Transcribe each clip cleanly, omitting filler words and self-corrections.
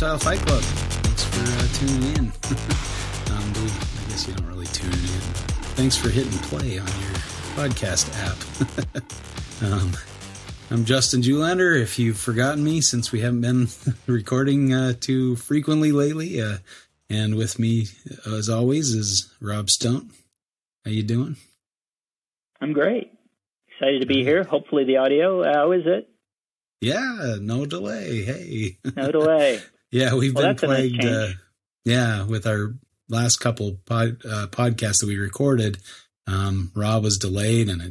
Reptile Fight Club. Thanks for tuning in. I guess you don't really tune in. Thanks for hitting play on your podcast app. I'm Justin Julander, if you've forgotten me, since we haven't been recording too frequently lately. And with me, as always, is Rob Stone. How you doing? I'm great. Excited to be here. Hopefully the audio, how is it? Yeah, no delay. Hey. No delay. Yeah, we've been plagued with our last couple podcasts that we recorded. Rob was delayed, and I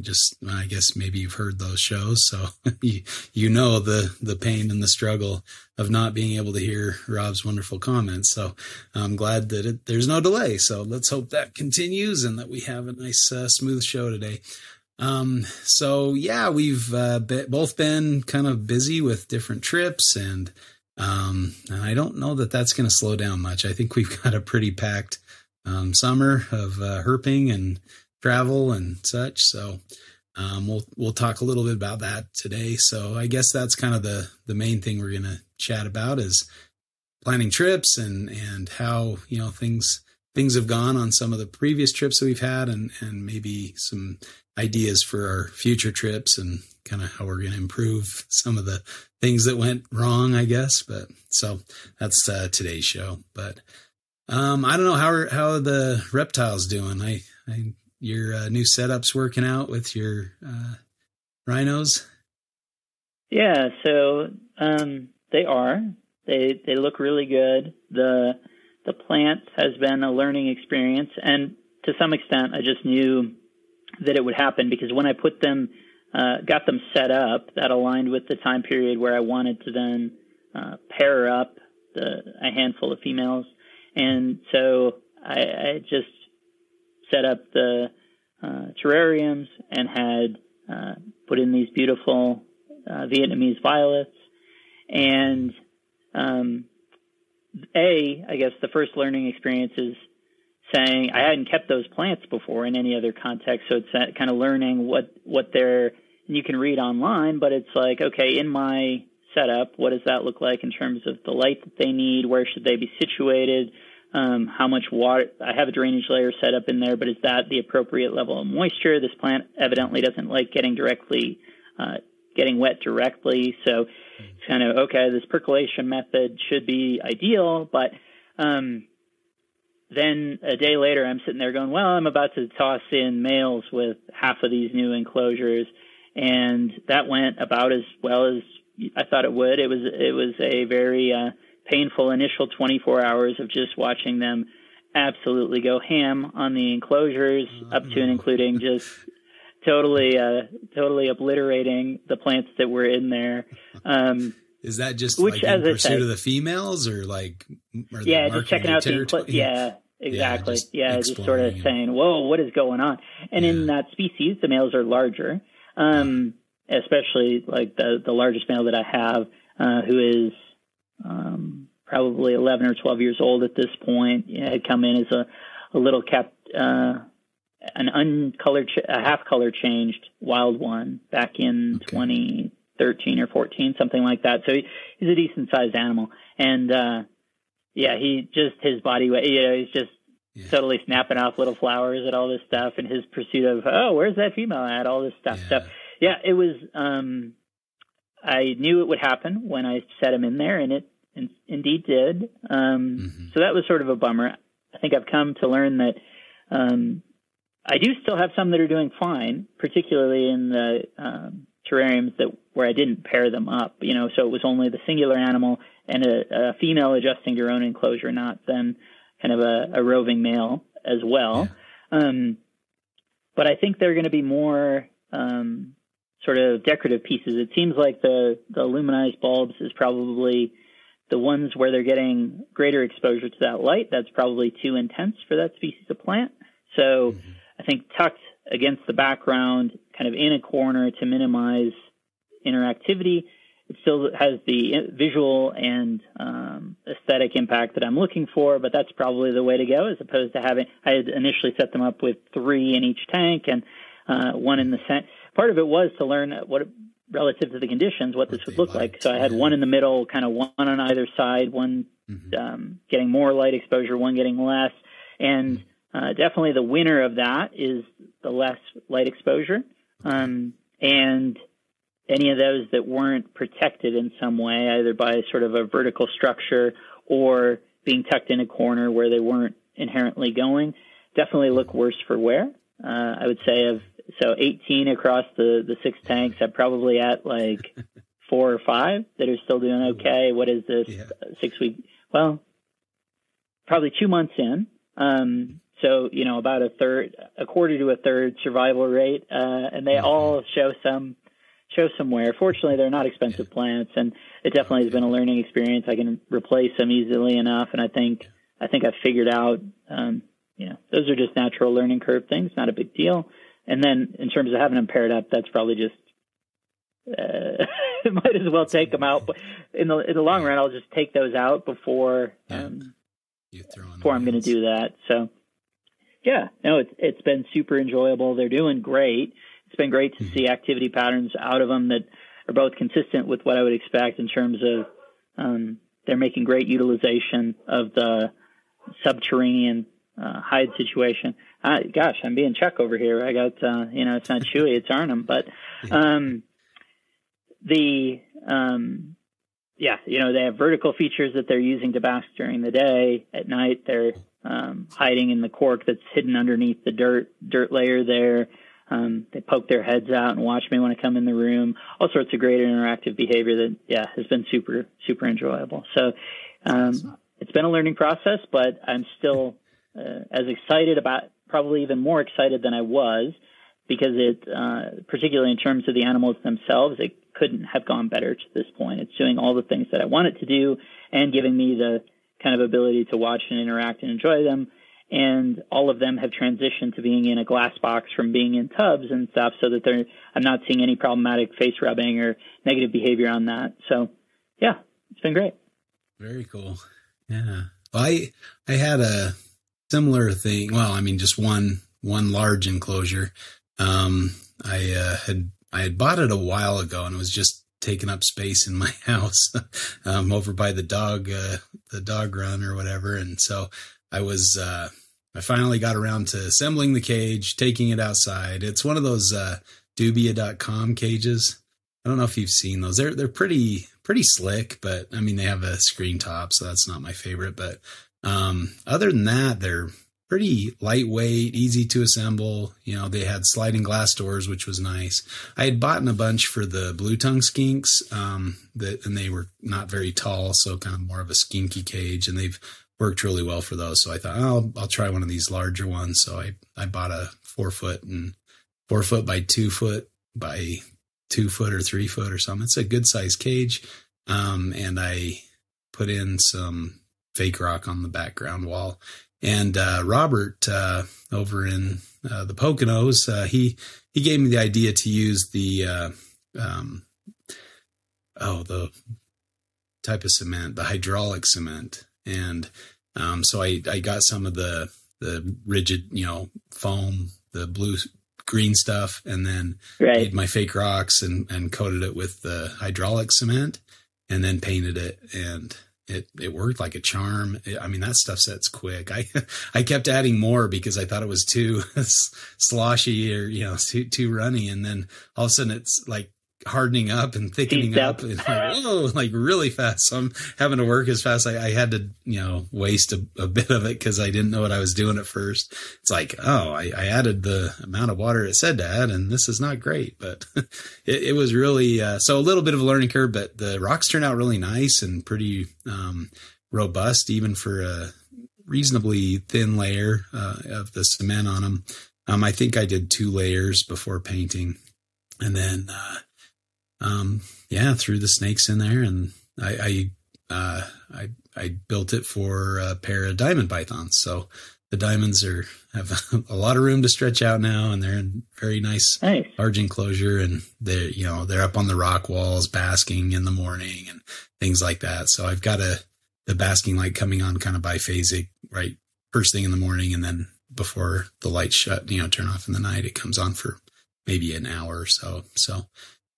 guess maybe you've heard those shows, so you know the pain and the struggle of not being able to hear Rob's wonderful comments. So I'm glad that there's no delay. So let's hope that continues and that we have a nice, smooth show today. We've both been kind of busy with different trips, and I don't know that that's going to slow down much. I think we've got a pretty packed summer of herping and travel and such. So we'll talk a little bit about that today. So I guess that's kind of the main thing we're going to chat about is planning trips and how, things have gone on some of the previous trips that we've had, and maybe some ideas for our future trips and kind of how we're going to improve some of the things that went wrong, I guess. But so that's today's show. But I don't know how the reptiles doing. Your new setup's working out with your rhinos. Yeah, so they are. They look really good. The plant has been a learning experience, and to some extent, I just knew that it would happen because when I put them, got them set up, that aligned with the time period where I wanted to then pair up a handful of females, and so I just set up the terrariums and had put in these beautiful Vietnamese violets, and I guess the first learning experience is saying I hadn't kept those plants before in any other context, so it's kind of learning what they're, and you can read online, but it's like, okay, in my setup, what does that look like in terms of the light that they need? Where should they be situated? How much water? I have a drainage layer set up in there, but is that the appropriate level of moisture? This plant evidently doesn't like getting wet directly, so it's kind of, okay, this percolation method should be ideal, but then a day later I'm sitting there going, well, I'm about to toss in males with half of these new enclosures, and that went about as well as I thought it would. It was a very painful initial 24 hours of just watching them absolutely go ham on the enclosures, up to and including just totally obliterating the plants that were in there. Is that just like in pursuit of the females, or like? Just checking out the yeah, exactly. Just sort of saying, "Whoa, what is going on?" And in that species, the males are larger, especially like the largest male that I have, who is probably 11 or 12 years old at this point. Had come in as a little kept. An uncolored, a half color changed wild one back in 2013 or 14, something like that. So he's a decent sized animal. And, his body weight, he's just totally snapping off little flowers at all this stuff in his pursuit of, where's that female at? All this stuff. So it was, I knew it would happen when I set him in there, and it indeed did. So that was sort of a bummer. I think I've come to learn that, I do still have some that are doing fine, particularly in the terrariums where I didn't pair them up, so it was only the singular animal and a female adjusting to her own enclosure, not then kind of a roving male as well. Yeah. But I think they're going to be more sort of decorative pieces. It seems like the luminized bulbs is probably the ones where they're getting greater exposure to that light. That's probably too intense for that species of plant. So I think tucked against the background, kind of in a corner to minimize interactivity, it still has the visual and aesthetic impact that I'm looking for, but that's probably the way to go, as opposed to having, I had initially set them up with 3 in each tank and one in the center. Part of it was to learn relative to the conditions, what this would look like. So I had one in the middle, kind of one on either side, one getting more light exposure, one getting less. And definitely the winner of that is the less light exposure. And any of those that weren't protected in some way, either by sort of a vertical structure or being tucked in a corner where they weren't inherently going, definitely look worse for wear. I would say 18 across the 6 tanks, I'm probably at like 4 or 5 that are still doing okay. What is this? 6 week? Well, probably 2 months in. So, about a quarter to a third survival rate. And they all show some wear. Fortunately, they're not expensive plants, and it definitely has been a learning experience. I can replace them easily enough. And I think I've figured out, those are just natural learning curve things, not a big deal. And then in terms of having them paired up, that's probably just, might as well take them out. But in the long run, I'll just take those out before I'm going to do that. So yeah, no, it's been super enjoyable. They're doing great. It's been great to see activity patterns out of them that are both consistent with what I would expect in terms of they're making great utilization of the subterranean hide situation. Gosh, I'm being Chuck over here. I got, it's not Chewy, it's Arnhem. But they have vertical features that they're using to bask during the day. At night, they're hiding in the cork that's hidden underneath the dirt layer there. They poke their heads out and watch me when I come in the room. All sorts of great interactive behavior that, has been super, super enjoyable. So it's been a learning process, but I'm still as excited about, probably even more excited than I was, because it, particularly in terms of the animals themselves, it couldn't have gone better to this point. It's doing all the things that I want it to do and giving me the kind of ability to watch and interact and enjoy them. And all of them have transitioned to being in a glass box from being in tubs and stuff, so that I'm not seeing any problematic face rubbing or negative behavior on that. So yeah, it's been great. Very cool. Yeah. Well, I had a similar thing. Well, I mean, just one large enclosure. I had bought it a while ago, and it was just taking up space in my house, over by the dog run or whatever. And so I finally got around to assembling the cage, taking it outside. It's one of those, Dubia.com cages. I don't know if you've seen those. They're pretty slick, but I mean, they have a screen top, so that's not my favorite. But, other than that, they're pretty lightweight, easy to assemble. They had sliding glass doors, which was nice. I had bought a bunch for the blue tongue skinks, and they were not very tall, so kind of more of a skinky cage, and they've worked really well for those. So I thought, I'll try one of these larger ones. So I bought a 4 foot by 2 foot by 2 foot or 3 foot or something. It's a good size cage. And I put in some fake rock on the background wall. And Robert over in the Poconos, he gave me the idea to use the type of cement, the hydraulic cement. And so I got some of the rigid, foam, the green stuff, and then made my fake rocks and coated it with the hydraulic cement, and then painted it, and it worked like a charm. I mean, that stuff sets quick. I kept adding more because I thought it was too sloshy or, too runny. And then all of a sudden it's like hardening up and thickening up and like really fast. So I'm having to work as fast. I had to, waste a bit of it because I didn't know what I was doing at first. It's like, I added the amount of water it said to add, and this is not great, but it was really, so a little bit of a learning curve, but the rocks turned out really nice and pretty, robust, even for a reasonably thin layer, of the cement on them. I think I did 2 layers before painting, and then, threw the snakes in there, and I built it for a pair of diamond pythons. So the diamonds have a lot of room to stretch out now, and they're in very nice large enclosure, and they're up on the rock walls basking in the morning and things like that. So I've got the basking light coming on kind of biphasic, right? First thing in the morning, and then before the lights turn off in the night, it comes on for maybe an hour or so. So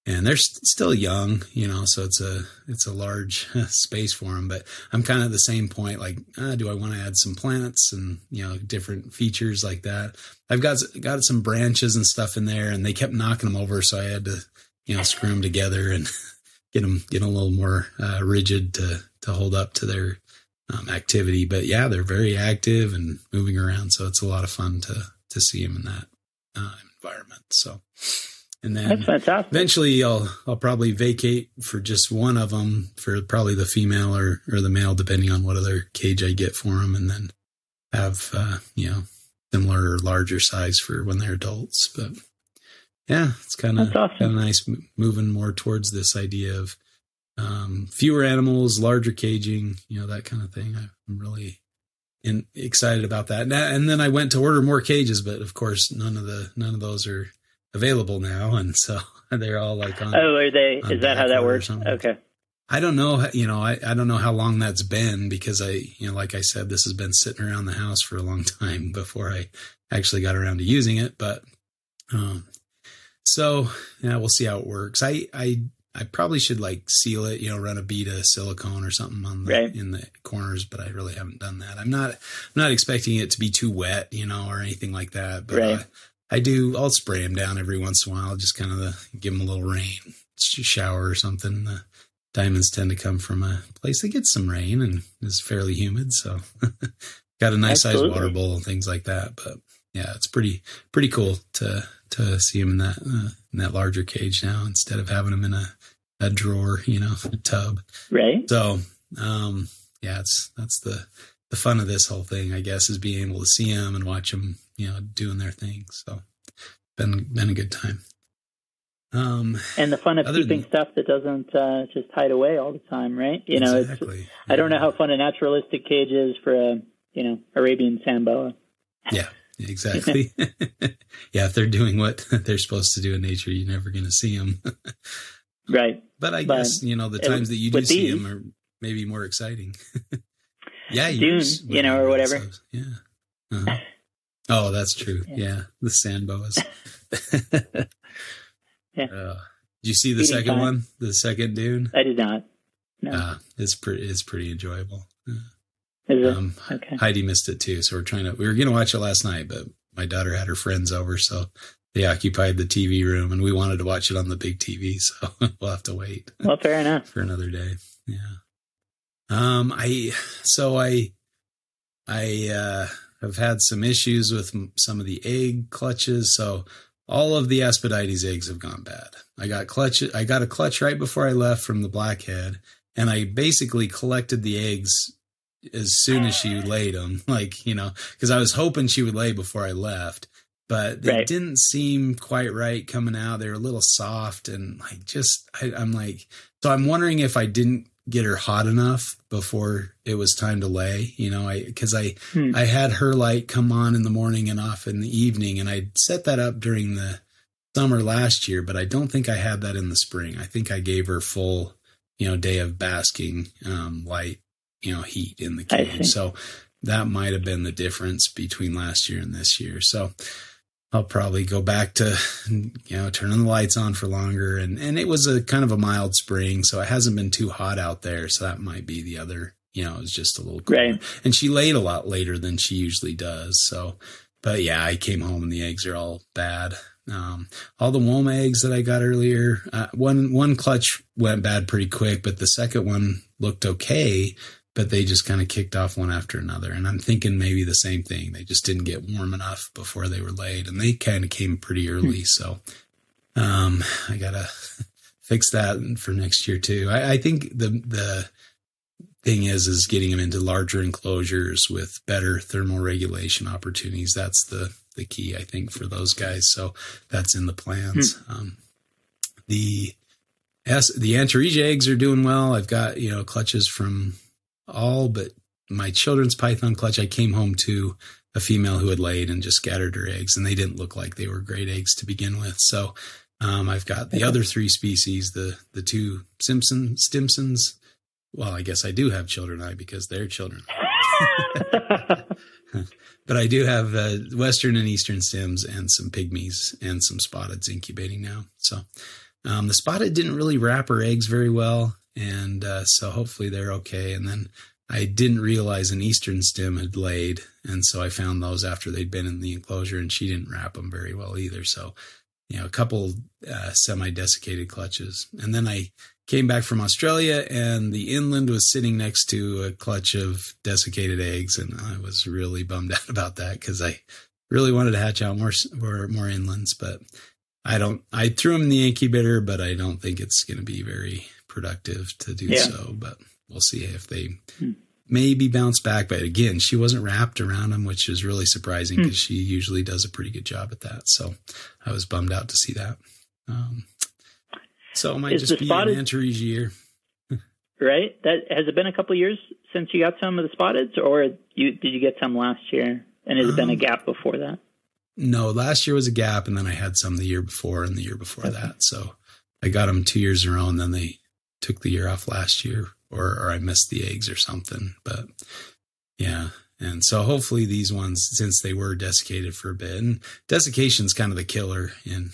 and they're still young, so it's a large space for them. But I'm kind of at the same point, like, do I want to add some plants and, different features like that? I've got some branches and stuff in there, and they kept knocking them over. So I had to, screw them together and get a little more rigid to hold up to their activity. But yeah, they're very active and moving around. So it's a lot of fun to see them in that environment. So. And then that's fantastic. Eventually I'll probably vacate for just one of them, for probably the female or the male, depending on what other cage I get for them. And then have, similar or larger size for when they're adults. But yeah, it's kind of nice moving more towards this idea of fewer animals, larger caging, that kind of thing. I'm really excited about that. And then I went to order more cages, but of course none of those are available now, and so they're all like on. Oh, are they? Is that how that works? Okay. I don't know. I don't know how long that's been, because like I said, this has been sitting around the house for a long time before I actually got around to using it. But so yeah, we'll see how it works. I probably should seal it, run a bead of silicone or something in the corners, but I really haven't done that. I'm not expecting it to be too wet, or anything like that. But I'll spray them down every once in a while, just kind of give them a little rain shower or something. The diamonds tend to come from a place that gets some rain and is fairly humid. So got a nice size water bowl and things like that. But yeah, it's pretty cool to see them in that larger cage now, instead of having them in a drawer, a tub. Right. So, yeah, that's the fun of this whole thing, I guess, is being able to see them and watch them, doing their thing. So been a good time. And the fun of keeping stuff that doesn't just hide away all the time, right? Exactly. I don't know how fun a naturalistic cage is for a Arabian sand boa. Yeah, exactly. Yeah, if they're doing what they're supposed to do in nature, you're never going to see them. Right. But I guess, the times that you do see them are maybe more exciting. Yeah, Dune, or whatever. Yeah. Uh-huh. Oh, that's true. Yeah, the sand boas. Yeah. Did you see the second one? The second Dune? I did not. No. It's pretty enjoyable. Is it? Okay. Heidi missed it too, so we were going to watch it last night, but my daughter had her friends over, so they occupied the TV room, and we wanted to watch it on the big TV, so we'll have to wait. Well, fair enough. For another day. Yeah. I have had some issues with some of the egg clutches. So all of the Aspidite's eggs have gone bad. I got a clutch right before I left from the blackhead, and I basically collected the eggs as soon as she laid them, because I was hoping she would lay before I lefted, but they didn't seem quite right coming out. They were a little soft, and so I'm wondering if I didn't get her hot enough before it was time to lay, because I had her light come on in the morning and off in the evening, and I set that up during the summer last year, but I don't think I had that in the spring. I think I gave her full, day of basking, light, heat in the cage. So that might have been the difference between last year and this year. So I'll probably go back to, turning the lights on for longer. And it was a kind of a mild spring, so it hasn't been too hot out there. So that might be the other, it was just a little cooler. Right. And she laid a lot later than she usually does. So, but yeah, I came home and the eggs are all bad. All the Woma eggs that I got earlier, one clutch went bad pretty quick, but the second one looked okay. But they just kind of kicked off one after another. And I'm thinking maybe the same thing. They just didn't get warm enough before they were laid. And they kind of came pretty early. So I got to fix that for next year too. I think the thing is getting them into larger enclosures with better thermal regulation opportunities. That's the key, I think, for those guys. So that's in the plans. The Antaresia eggs are doing well. I've got, clutches from all but my children's python clutch. I came home to a female who had laid and just scattered her eggs, and they didn't look like they were great eggs to begin with. So I've got the other three species, the two Stimsons. Well, I guess I do have children because they're children. But I do have Western and Eastern Stims and some pygmies and some spotteds incubating now. So The spotted didn't really wrap her eggs very well, and so hopefully they're okay. And then I didn't realize an eastern stem had laid, and so I found those after they'd been in the enclosure, and she didn't wrap them very well either. So, a couple semi-desiccated clutches. And then I came back from Australia, and the inland was sitting next to a clutch of desiccated eggs, and I was really bummed out about that because I really wanted to hatch out more inlands, but I threw them in the incubator, but I don't think it's going to be very productive to do so, but we'll see if they maybe bounce back. But again, she wasn't wrapped around them, which is really surprising because she usually does a pretty good job at that. So I was bummed out to see that. So it might just be an Antares year. Right? Has it been a couple of years since you got some of the spotteds, or did you get some last year? And has it been a gap before that? No, last year was a gap, and then I had some the year before and the year before that. So I got them 2 years in a row, and then they took the year off last year, or I missed the eggs or something. But yeah. And so hopefully these ones, since they were desiccated for a bit, and desiccation is kind of the killer in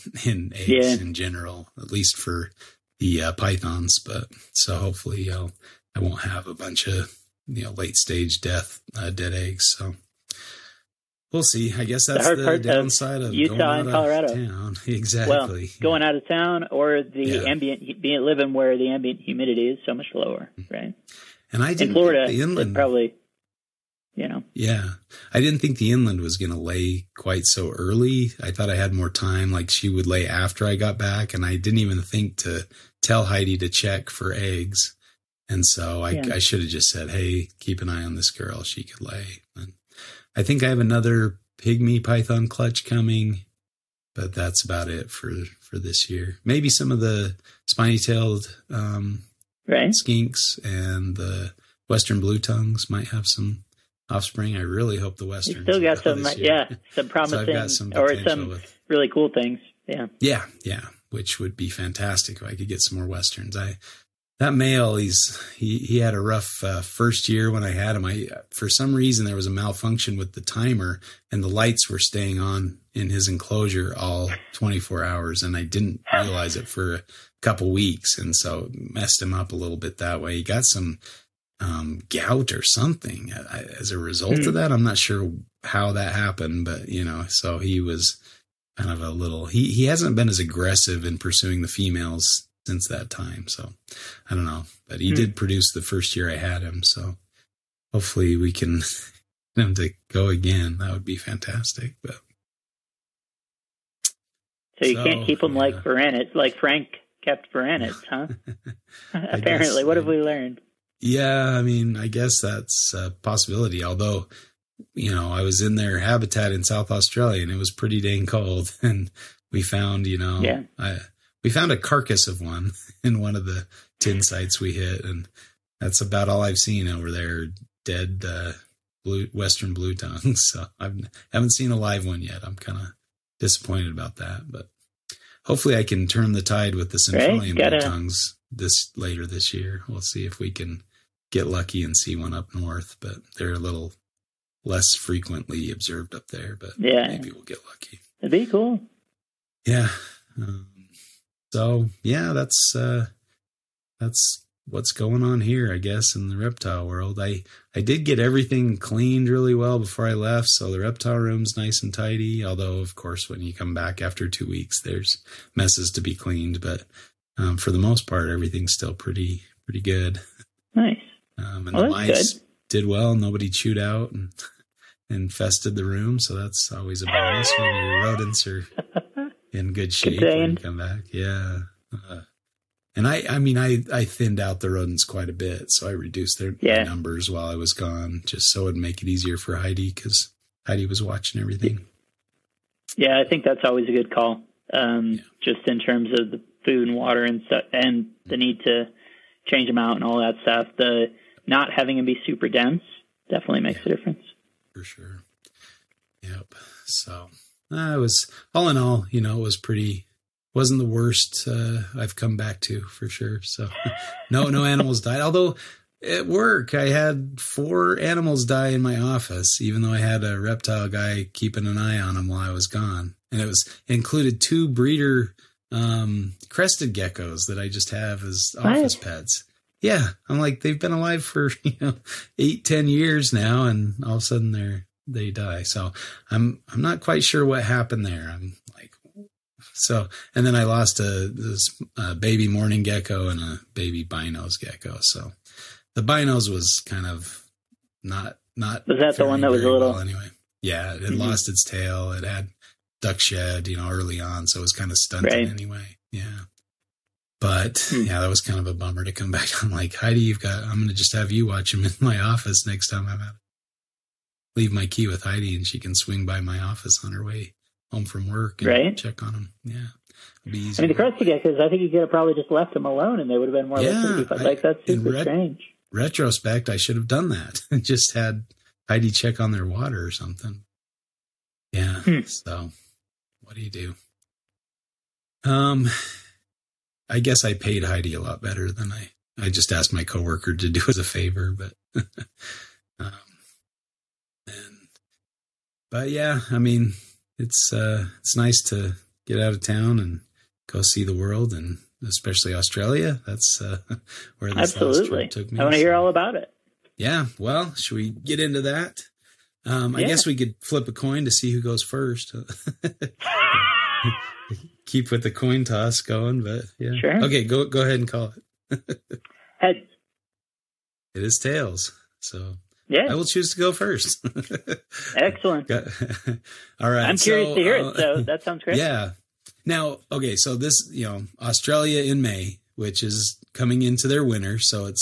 eggs in general, at least for the pythons. But so hopefully I won't have a bunch of late stage dead eggs. So we'll see. I guess that's the downside of Utah going out and Colorado. Of town. Exactly. Well, going out of town, or the living where the ambient humidity is so much lower, right? And I didn't in Florida, think the inland probably. Yeah. I didn't think the inland was going to lay quite so early. I thought I had more time. Like she would lay after I got back, and I didn't even think to tell Heidi to check for eggs. And so I should have just said, hey, keep an eye on this girl. She could lay. And I think I have another pygmy python clutch coming, but that's about it for this year. Maybe some of the spiny-tailed skinks and the western blue tongues might have some offspring. I really hope the westerns. You still got some, some promising some really cool things. Yeah, which would be fantastic if I could get some more westerns. That male, he had a rough first year when I had him. For some reason there was a malfunction with the timer, and the lights were staying on in his enclosure all 24 hours, and I didn't realize it for a couple weeks, and so it messed him up a little bit that way. He got some gout or something as a result of that. I'm not sure how that happened, but so he was kind of a little. He hasn't been as aggressive in pursuing the females since that time. So I don't know, but he did produce the first year I had him. So hopefully we can get him to go again. That would be fantastic. But so you can't keep them like Varanus, like Frank kept Varanus, huh? Apparently, what have we learned? Yeah, I mean, I guess that's a possibility. Although, I was in their habitat in South Australia, and it was pretty dang cold, and we found, we found a carcass of one in one of the tin sites we hit, and that's about all I've seen over there, dead western blue tongues. So I haven't seen a live one yet. I'm kind of disappointed about that, but hopefully I can turn the tide with the Centralian blue tongues later this year. We'll see if we can get lucky and see one up north, but they're a little less frequently observed up there, but maybe we'll get lucky. It'd be cool. Yeah. So yeah, that's what's going on here, I guess, in the reptile world. I did get everything cleaned really well before I left, so the reptile room's nice and tidy. Although, of course, when you come back after 2 weeks, there's messes to be cleaned. But for the most part, everything's still pretty good. Nice. And the mice did well. Nobody chewed out and infested the room, so that's always a bonus when your rodents are in good shape when you come back. Yeah. And I thinned out the rodents quite a bit, so I reduced their numbers while I was gone, just so it'd make it easier for Heidi, because Heidi was watching everything. Yeah, I think that's always a good call. Just in terms of the food and water and stuff, and the need to change them out and all that stuff. The not having them be super dense definitely makes a difference. For sure. Yep. So it was, all in all, it was wasn't the worst I've come back to, for sure. So no animals died. Although at work, I had 4 animals die in my office, even though I had a reptile guy keeping an eye on them while I was gone. And it included 2 breeder crested geckos that I just have as office pets. Yeah. I'm like, they've been alive for, 8-10 years now, and all of a sudden they die. So I'm not quite sure what happened there. I'm like, and then I lost a baby mourning gecko and a baby binos gecko. So the binos was kind of not. Was that the one that was a little? Well anyway, yeah, it lost its tail. It had duck shed, early on, so it was kind of stunted anyway. Yeah, but that was kind of a bummer to come back. I'm like, Heidi, I'm going to just have you watch him in my office next time I'm out. Leave my key with Heidi, and she can swing by my office on her way home from work and check on him. Yeah. It'd be easy. The crested geckos, I think you could have probably just left them alone and they would have been more likely to be like, that's super strange. Retrospect, I should have done that. Just had Heidi check on their water or something. Yeah. So what do you do? I guess I paid Heidi a lot better than I just asked my coworker to do as a favor, but but yeah, it's nice to get out of town and go see the world, and especially Australia. That's where this last trip took me. I want to hear all about it. Yeah. Well, should we get into that? I guess we could flip a coin to see who goes first. Keep with the coin toss going, but yeah. Sure. Okay, go ahead and call it. Heads. It is tails. So yeah, I will choose to go first. Excellent. All right. I'm curious to hear it. So that sounds great. Yeah. Now, okay. So this, Australia in May, which is coming into their winter. So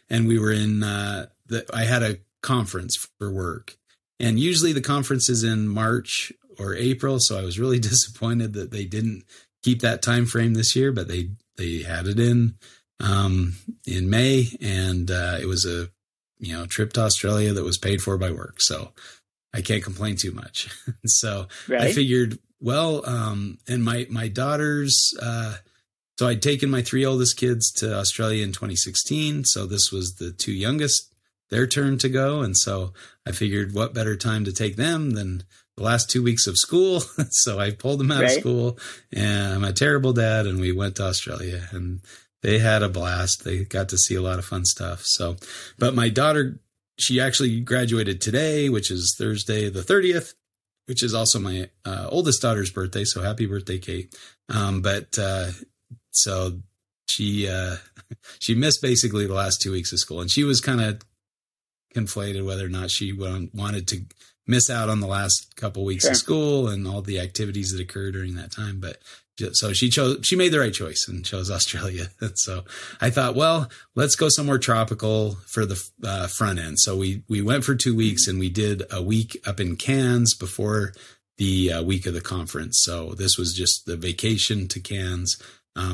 and we were in, I had a conference for work, and usually the conference is in March or April. So I was really disappointed that they didn't keep that time frame this year, but they had it in May, and it was a trip to Australia that was paid for by work. So I can't complain too much. So I figured, and my daughters, so I'd taken my 3 oldest kids to Australia in 2016. So this was the 2 youngest, their turn to go. And so I figured what better time to take them than the last 2 weeks of school. So I pulled them out of school, and I'm a terrible dad, and we went to Australia, and they had a blast. They got to see a lot of fun stuff. So, but my daughter, she actually graduated today, which is Thursday the 30th, which is also my oldest daughter's birthday. So happy birthday, Kate. So she missed basically the last 2 weeks of school, and she was kind of conflated whether or not she wanted to miss out on the last couple weeks of school and all the activities that occurred during that time. But so she made the right choice and chose Australia. And so I thought, well, let's go somewhere tropical for the front end. So we went for 2 weeks, and we did a week up in Cairns before the week of the conference. So this was just the vacation to Cairns.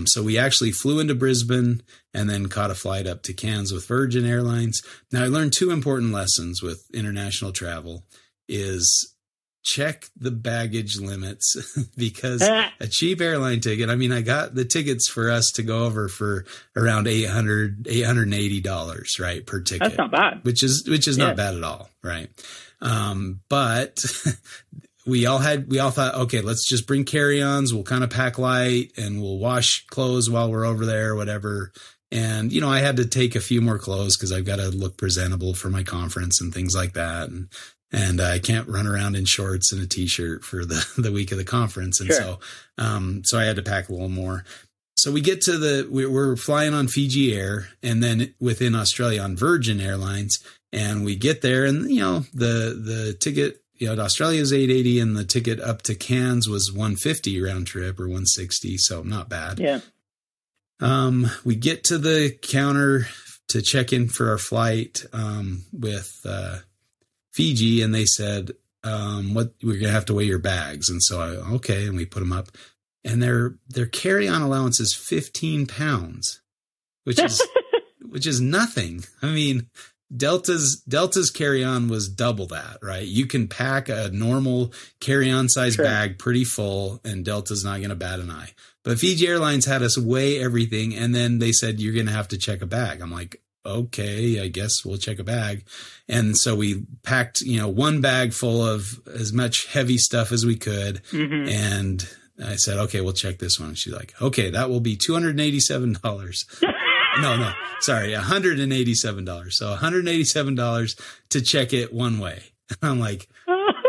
So we actually flew into Brisbane and then caught a flight up to Cairns with Virgin Airlines. Now I learned 2 important lessons with international travel is check the baggage limits, because a cheap airline ticket, I got the tickets for us to go over for around $880, right, per ticket. That's not bad. Which is not bad at all, right? But we all thought, okay, let's just bring carry-ons. We'll kind of pack light, and we'll wash clothes while we're over there, whatever. And, I had to take a few more clothes because I've got to look presentable for my conference and things like that. And I can't run around in shorts and a t-shirt for the week of the conference. And so I had to pack a little more. So we get to we're flying on Fiji Air, and then within Australia on Virgin Airlines. And we get there, and, the ticket, to Australia is $880, and the ticket up to Cairns was $150 round trip, or $160. So not bad. Yeah. We get to the counter to check in for our flight, with, Fiji, and they said, we're going to have to weigh your bags. And so okay. And we put them up, and their carry-on allowance is 15 pounds, which is nothing. Delta's carry-on was double that, right? You can pack a normal carry-on size bag pretty full, and Delta's not going to bat an eye. But Fiji Airlines had us weigh everything, and then they said, you're going to have to check a bag. I'm like, okay, I guess we'll check a bag. And so we packed, one bag full of as much heavy stuff as we could. Mm-hmm. And I said, okay, we'll check this one. She's like, okay, that will be $287. No, sorry, $187. So $187 to check it one way. I'm like,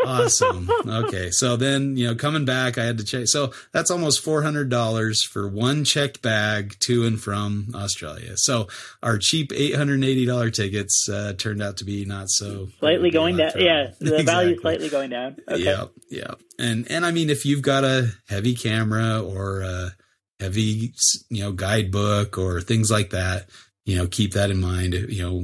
awesome. Okay. So then, coming back, I had to check. So that's almost $400 for one checked bag to and from Australia. So our cheap $880 tickets turned out to be not so slightly going down. Yeah. The exactly. Value is slightly going down. Okay. Yeah. And I mean, if you've got a heavy camera or a heavy, guidebook or things like that, keep that in mind.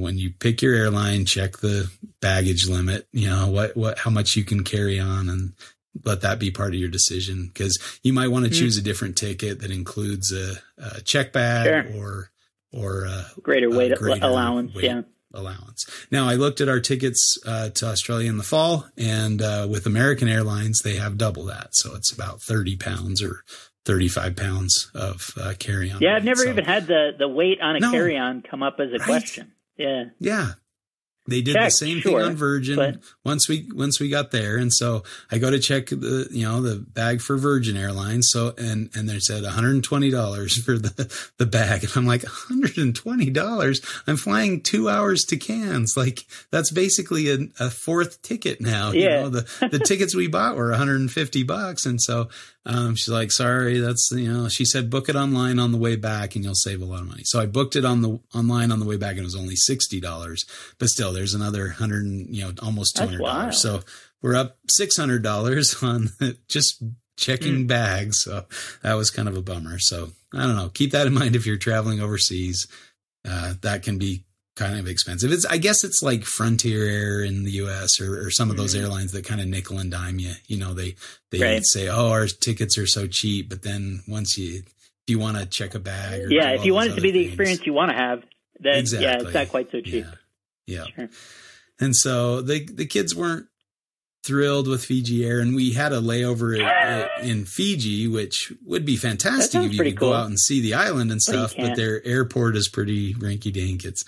When you pick your airline, check the baggage limit, how much you can carry on, and let that be part of your decision, because you might want to choose a different ticket that includes a check bag or a greater weight allowance. Allowance. Now, I looked at our tickets to Australia in the fall, and with American Airlines, they have double that. So it's about 30 pounds or 35 pounds of carry-on. Yeah, I've never even had the weight on a carry-on come up as a question. Yeah. Yeah. They did the same thing on Virgin once we got there. And so I go to check the bag for Virgin Airlines. So, and they said $120 for the bag. And I'm like, $120? I'm flying 2 hours to Cairns. Like, that's basically a fourth ticket now. Yeah. The tickets we bought were $150. And so, she's like, sorry, that's, she said, book it online on the way back and you'll save a lot of money. So I booked it online on the way back and it was only $60, but still there's another almost $200. So we're up $600 on just checking bags. So that was kind of a bummer. So I don't know. Keep that in mind if you're traveling overseas. That can be kind of expensive. I guess it's like Frontier Air in the US or some of those airlines that kind of nickel and dime you. They say, oh, our tickets are so cheap. But then if you want to check a bag. Or if you want it to be the experience you want to have, then it's not quite so cheap. Yeah. Sure. And so the kids weren't thrilled with Fiji Air, and we had a layover in Fiji, which would be fantastic if you could go out and see the island and stuff, but their airport is pretty rinky-dink. It's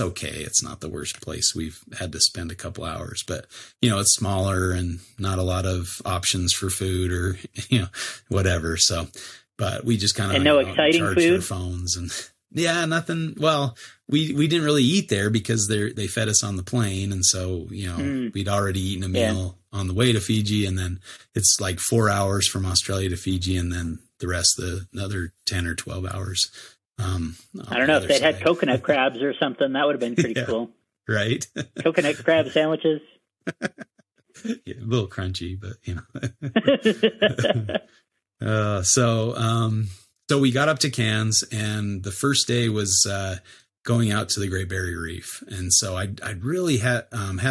okay. It's not the worst place. We've had to spend a couple hours, but it's smaller and not a lot of options for food or, whatever. So, but we just kind of no exciting food, their phones and nothing. Well, we didn't really eat there because they fed us on the plane. And so, we'd already eaten a meal on the way to Fiji. And then it's like 4 hours from Australia to Fiji. And then the rest, another 10 or 12 hours. I don't know if they'd had coconut crabs or something. That would have been pretty cool. Right. Coconut crab sandwiches. A little crunchy, but So we got up to Cairns, and the first day was going out to the Great Barrier Reef. And so I'd really had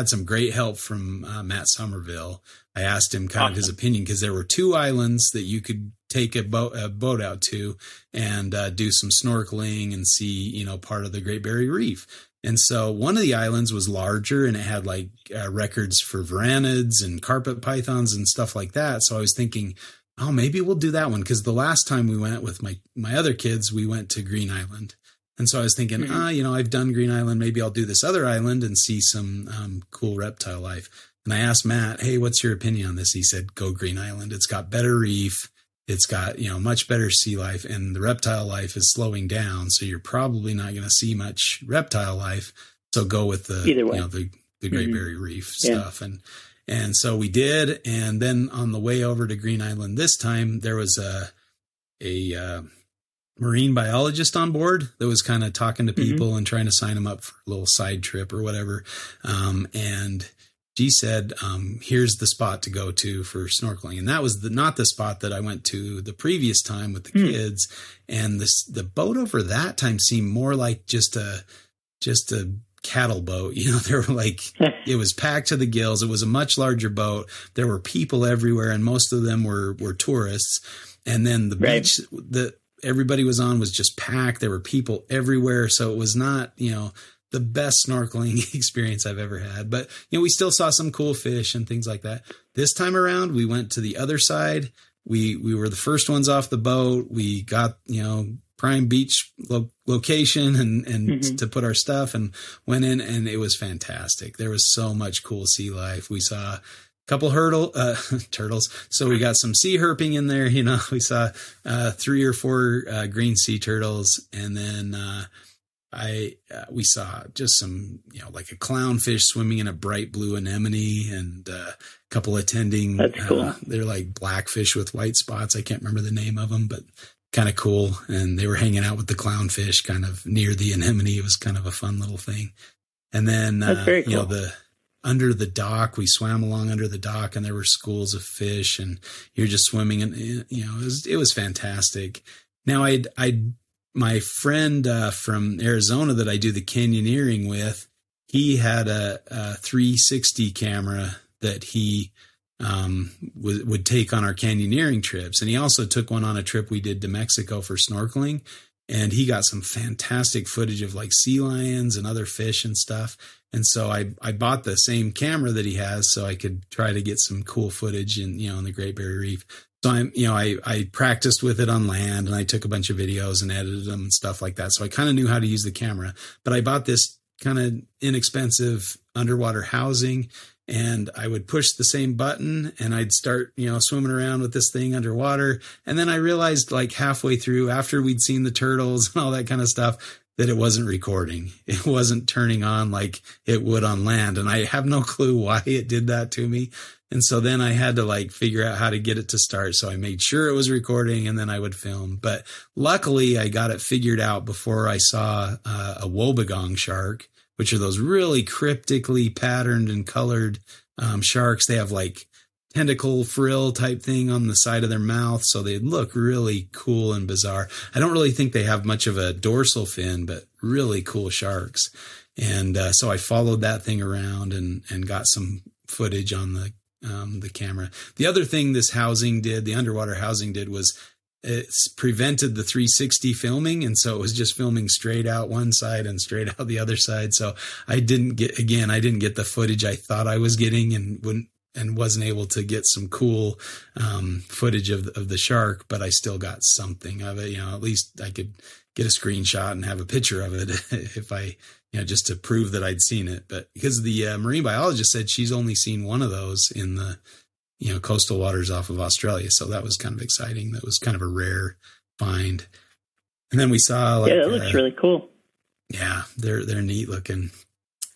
some great help from Matt Somerville. I asked him kind of his opinion, because there were 2 islands that you could take a boat out to and do some snorkeling and see, part of the Great Barrier Reef. And so one of the islands was larger, and it had like records for varanids and carpet pythons and stuff like that. So I was thinking, oh, maybe we'll do that one. Because the last time we went with my other kids, we went to Green Island. And so I was thinking, I've done Green Island. Maybe I'll do this other island and see some cool reptile life. And I asked Matt, hey, what's your opinion on this? He said, go Green Island. It's got better reef. It's got, much better sea life, and the reptile life is slowing down. So you're probably not going to see much reptile life. So go with the Great Barrier Reef stuff. And so we did. And then on the way over to Green Island this time, there was a marine biologist on board that was kind of talking to people and trying to sign them up for a little side trip or whatever. And she said, here's the spot to go to for snorkeling. And that was not the spot that I went to the previous time with the kids. And the boat over that time seemed more like just a cattle boat. There were it was packed to the gills. It was a much larger boat. There were people everywhere, and most of them were tourists. And then the beach that everybody was on was just packed. There were people everywhere. So it was not, the best snorkeling experience I've ever had. But, we still saw some cool fish and things like that. This time around, we went to the other side. We were the first ones off the boat. We got, prime beach location and to put our stuff, and went in, and it was fantastic. There was so much cool sea life. We saw, couple turtles. So we got some sea herping in there. We saw 3 or 4 green sea turtles, and then we saw just some, like a clownfish swimming in a bright blue anemone, and a couple attending. That's cool. They're like blackfish with white spots. I can't remember the name of them, but kind of cool. And they were hanging out with the clownfish kind of near the anemone. It was kind of a fun little thing. And then, that's very cool. Under the dock, we swam along under the dock, and there were schools of fish, and you're just swimming, and it was fantastic. Now, my friend from Arizona that I do the canyoneering with, he had a 360 camera that he would take on our canyoneering trips, and he also took one on a trip we did to Mexico for snorkeling. And he got some fantastic footage of like sea lions and other fish and stuff. And so I bought the same camera that he has so I could try to get some cool footage in the Great Barrier Reef. So I practiced with it on land, and I took a bunch of videos and edited them and stuff like that. So I kind of knew how to use the camera, but I bought this kind of inexpensive underwater housing, and I would push the same button, and I'd start, swimming around with this thing underwater. And then I realized like halfway through, after we'd seen the turtles and all that kind of stuff, that it wasn't recording. It wasn't turning on like it would on land. And I have no clue why it did that to me. And so then I had to like figure out how to get it to start. So I made sure it was recording, and then I would film. But luckily I got it figured out before I saw a wobbegong shark, which are those really cryptically patterned and colored sharks. They have like tentacle frill type thing on the side of their mouth, so they look really cool and bizarre. I don't really think they have much of a dorsal fin, but really cool sharks. And so I followed that thing around and got some footage on the camera. The other thing this housing did, the underwater housing did, was it's prevented the 360 filming. And so it was just filming straight out one side and straight out the other side. So I didn't get the footage I thought I was getting, and wasn't able to get some cool footage of the shark, but I still got something of it. At least I could get a screenshot and have a picture of it if I, just to prove that I'd seen it. But because the marine biologist said she's only seen one of those in the, coastal waters off of Australia. So that was kind of exciting. That was kind of a rare find. And then we saw that looks really cool. Yeah, they're neat looking.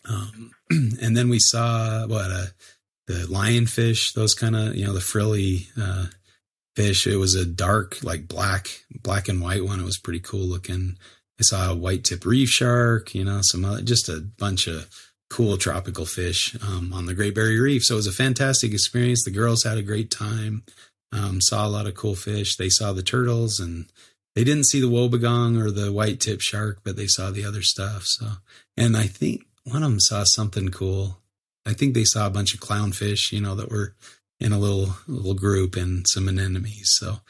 And then we saw the lionfish, those kind of, the frilly fish. It was a dark, like black and white one. It was pretty cool looking. I saw a white tip reef shark, some other, just a bunch of cool tropical fish on the Great Barrier Reef. So it was a fantastic experience. The girls had a great time, saw a lot of cool fish. They saw the turtles, and they didn't see the wobbegong or the white tip shark, but they saw the other stuff. So, and I think one of them saw something cool. I think they saw a bunch of clownfish, that were in a little group, and some anemones. So,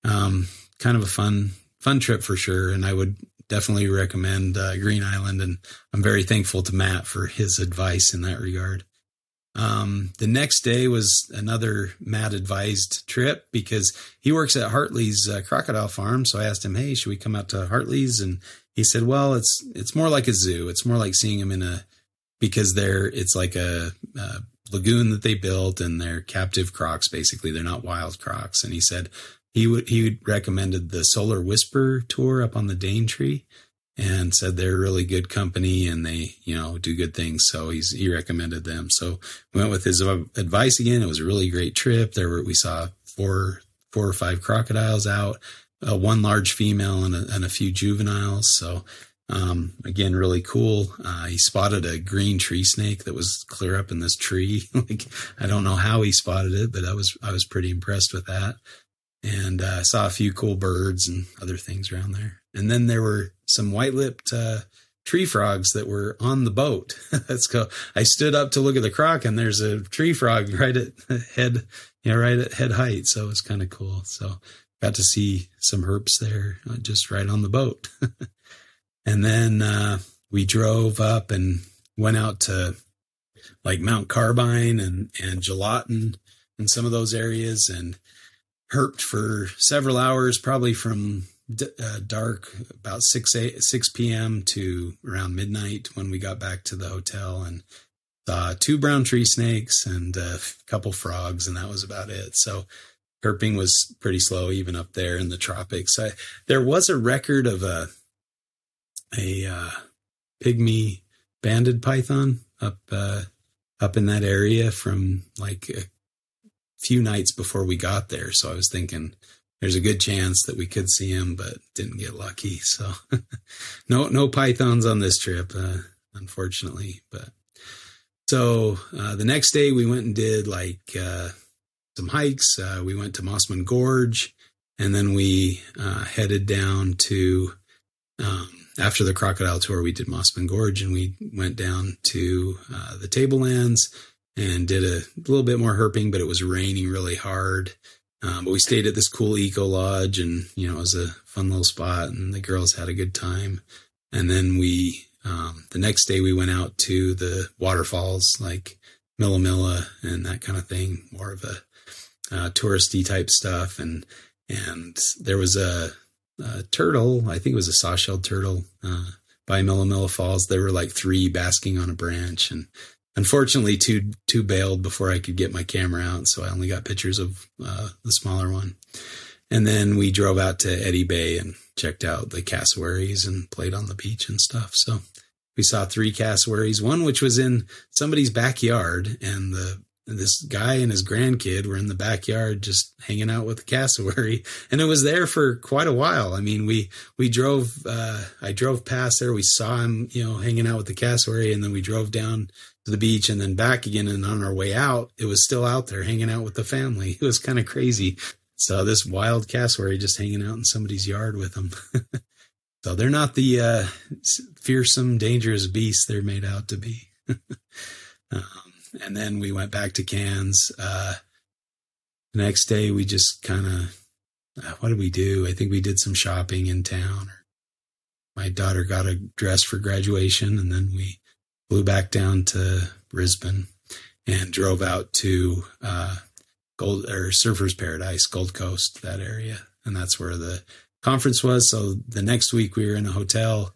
kind of a fun trip for sure. And I would definitely recommend Green Island, and I'm very thankful to Matt for his advice in that regard. The next day was another Matt advised trip, because he works at Hartley's crocodile farm. So I asked him, hey, should we come out to Hartley's? And he said, well, it's more like a zoo. It's more like seeing them because it's like a lagoon that they built, and they're captive crocs. Basically, they're not wild crocs. And he said he recommended the Solar Whisper tour up on the Daintree, and said they're really good company, and they, do good things. So he recommended them. So we went with his advice again. It was a really great trip. We saw four or five crocodiles out, one large female and a few juveniles. So, again, really cool. He spotted a green tree snake that was clear up in this tree. I don't know how he spotted it, but I was pretty impressed with that. And saw a few cool birds and other things around there. And then there were some white-lipped tree frogs that were on the boat. Let's go. I stood up to look at the croc, and there's a tree frog right at head height. So it's kind of cool. So got to see some herps there, just right on the boat. And then we drove up and went out to like Mount Carbine and Gelatin and some of those areas, and herped for several hours, probably from dark about 6 p.m. to around midnight when we got back to the hotel, and saw 2 brown tree snakes and a couple frogs, and that was about it. So herping was pretty slow even up there in the tropics. There was a record of a pygmy banded python up in that area from like a few nights before we got there. So I was thinking there's a good chance that we could see him, but didn't get lucky. So no pythons on this trip, unfortunately. But so the next day we went and did like some hikes. We went to Mossman Gorge, and then we headed down to after the crocodile tour, we did Mossman Gorge, and we went down to the Tablelands and did a little bit more herping, but it was raining really hard. But we stayed at this cool eco lodge, and, it was a fun little spot, and the girls had a good time. And then we, the next day we went out to the waterfalls like Milla Milla and that kind of thing, more of a touristy type stuff. And there was a turtle, I think it was a saw-shelled turtle, by Milla Milla Falls. There were like 3 basking on a branch, and unfortunately two bailed before I could get my camera out, so I only got pictures of the smaller one. And then we drove out to Eddy Bay and checked out the cassowaries and played on the beach and stuff. So we saw 3 cassowaries, one which was in somebody's backyard, and this guy and his grandkid were in the backyard just hanging out with the cassowary, and it was there for quite a while. I mean, we drove, I drove past there, we saw him, hanging out with the cassowary, and then we drove down to the beach and then back again. And on our way out, it was still out there hanging out with the family. It was kind of crazy. So this wild cassowary just hanging out in somebody's yard with them. So they're not the fearsome, dangerous beasts they're made out to be. And then we went back to Cairns. The next day, we just kind of, what did we do? I think we did some shopping in town. My daughter got a dress for graduation, and then we flew back down to Brisbane and drove out to Surfers Paradise, Gold Coast, that area. And that's where the conference was. So the next week we were in a hotel,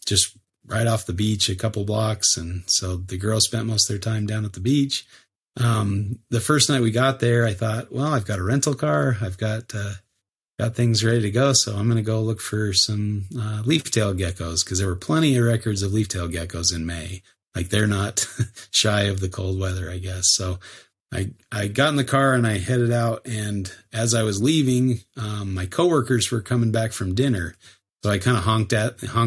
just right off the beach, a couple blocks. And so the girls spent most of their time down at the beach. The first night we got there, I thought, well, I've got a rental car. I've got things ready to go. So I'm going to go look for some leaf-tail geckos, because there were plenty of records of leaf-tail geckos in May. Like, they're not shy of the cold weather, I guess. So I got in the car and I headed out. And as I was leaving, my coworkers were coming back from dinner. So I kind of honked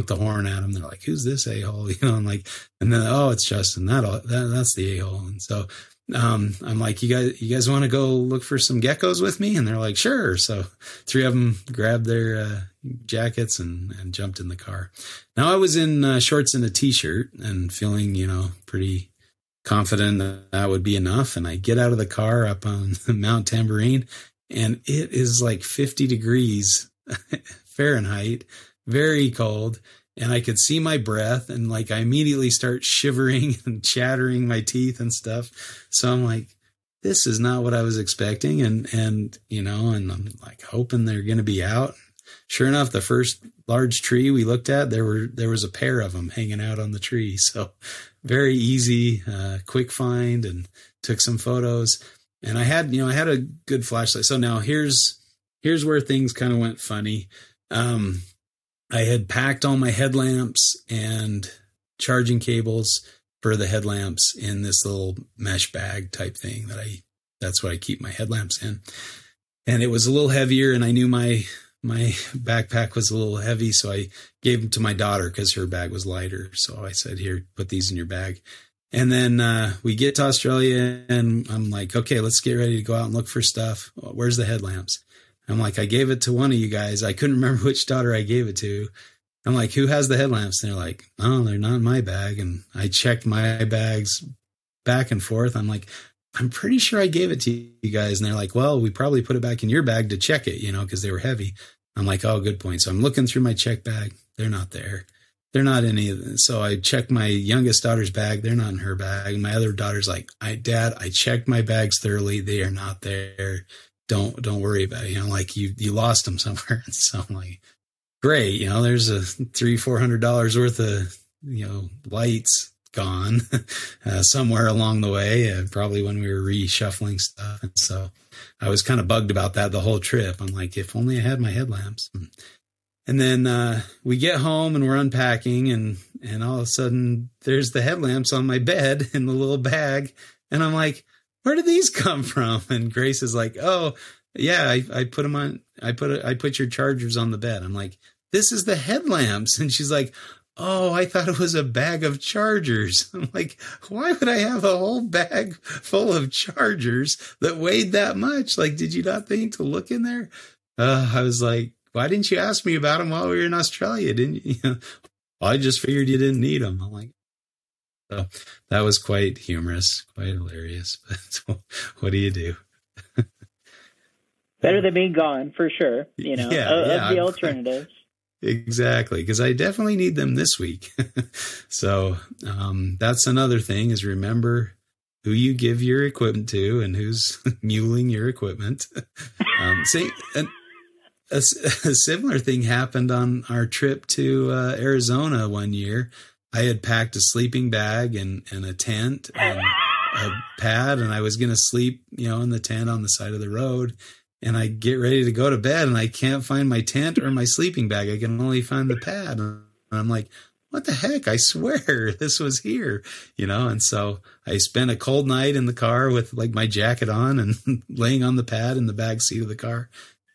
the horn at them. They're like, "Who's this a-hole?" I'm like, and then, "Oh, it's Justin. That's the a-hole." And so I'm like, you guys want to go look for some geckos with me? And they're like, "Sure." So 3 of them grabbed their jackets and jumped in the car. Now I was in shorts and a t-shirt and feeling, pretty confident that would be enough. And I get out of the car up on Mount Tambourine, and it is like 50 degrees Fahrenheit, very cold. And I could see my breath, and like I immediately start shivering and chattering my teeth and stuff. So I'm like, this is not what I was expecting. And I'm like hoping they're going to be out. Sure enough, the first large tree we looked at, there was a pair of them hanging out on the tree. So very easy, quick find, and took some photos. And I had a good flashlight. So now here's where things kind of went funny. I had packed all my headlamps and charging cables for the headlamps in this little mesh bag type thing that's what I keep my headlamps in. And it was a little heavier, and I knew my backpack was a little heavy, so I gave them to my daughter because her bag was lighter. So I said, "Here, put these in your bag." And then we get to Australia, and I'm like, "Okay, let's get ready to go out and look for stuff. Where's the headlamps?" I'm like, "I gave it to one of you guys." I couldn't remember which daughter I gave it to. I'm like, "Who has the headlamps?" And they're like, "Oh, they're not in my bag." And I checked my bags back and forth. I'm like, "I'm pretty sure I gave it to you guys." And they're like, "Well, we probably put it back in your bag to check it, because they were heavy." I'm like, "Oh, good point." So I'm looking through my check bag. They're not there. They're not in any of them. So I checked my youngest daughter's bag. They're not in her bag. And my other daughter's like, "Dad, I checked my bags thoroughly. They are not there. Don't worry about it. Like you lost them somewhere." And so I'm like, great. There's a $300-400 worth of, lights, gone somewhere along the way, probably when we were reshuffling stuff. And so I was kind of bugged about that the whole trip. I'm like, if only I had my headlamps. And then we get home and we're unpacking, and all of a sudden there's the headlamps on my bed in the little bag. And I'm like, where did these come from? And Grace is like, oh, yeah, I put them on. I put your chargers on the bed. I'm like, this is the headlamps. And she's like, oh, I thought it was a bag of chargers. I'm like, why would I have a whole bag full of chargers that weighed that much? Like, did you not think to look in there? I was like, why didn't you ask me about them while we were in Australia? Didn't you? Well, I just figured you didn't need them. I'm like, so that was quite humorous, quite hilarious. But what do you do? Better than being gone, for sure. Of the alternatives. Exactly, because I definitely need them this week. So that's another thing, is remember who you give your equipment to and who's muling your equipment. A similar thing happened on our trip to Arizona one year. I had packed a sleeping bag and a tent and a pad, and I was going to sleep, in the tent on the side of the road. And I get ready to go to bed, and I can't find my tent or my sleeping bag. I can only find the pad. And I'm like, what the heck? I swear this was here, And so I spent a cold night in the car with like my jacket on and laying on the pad in the back seat of the car.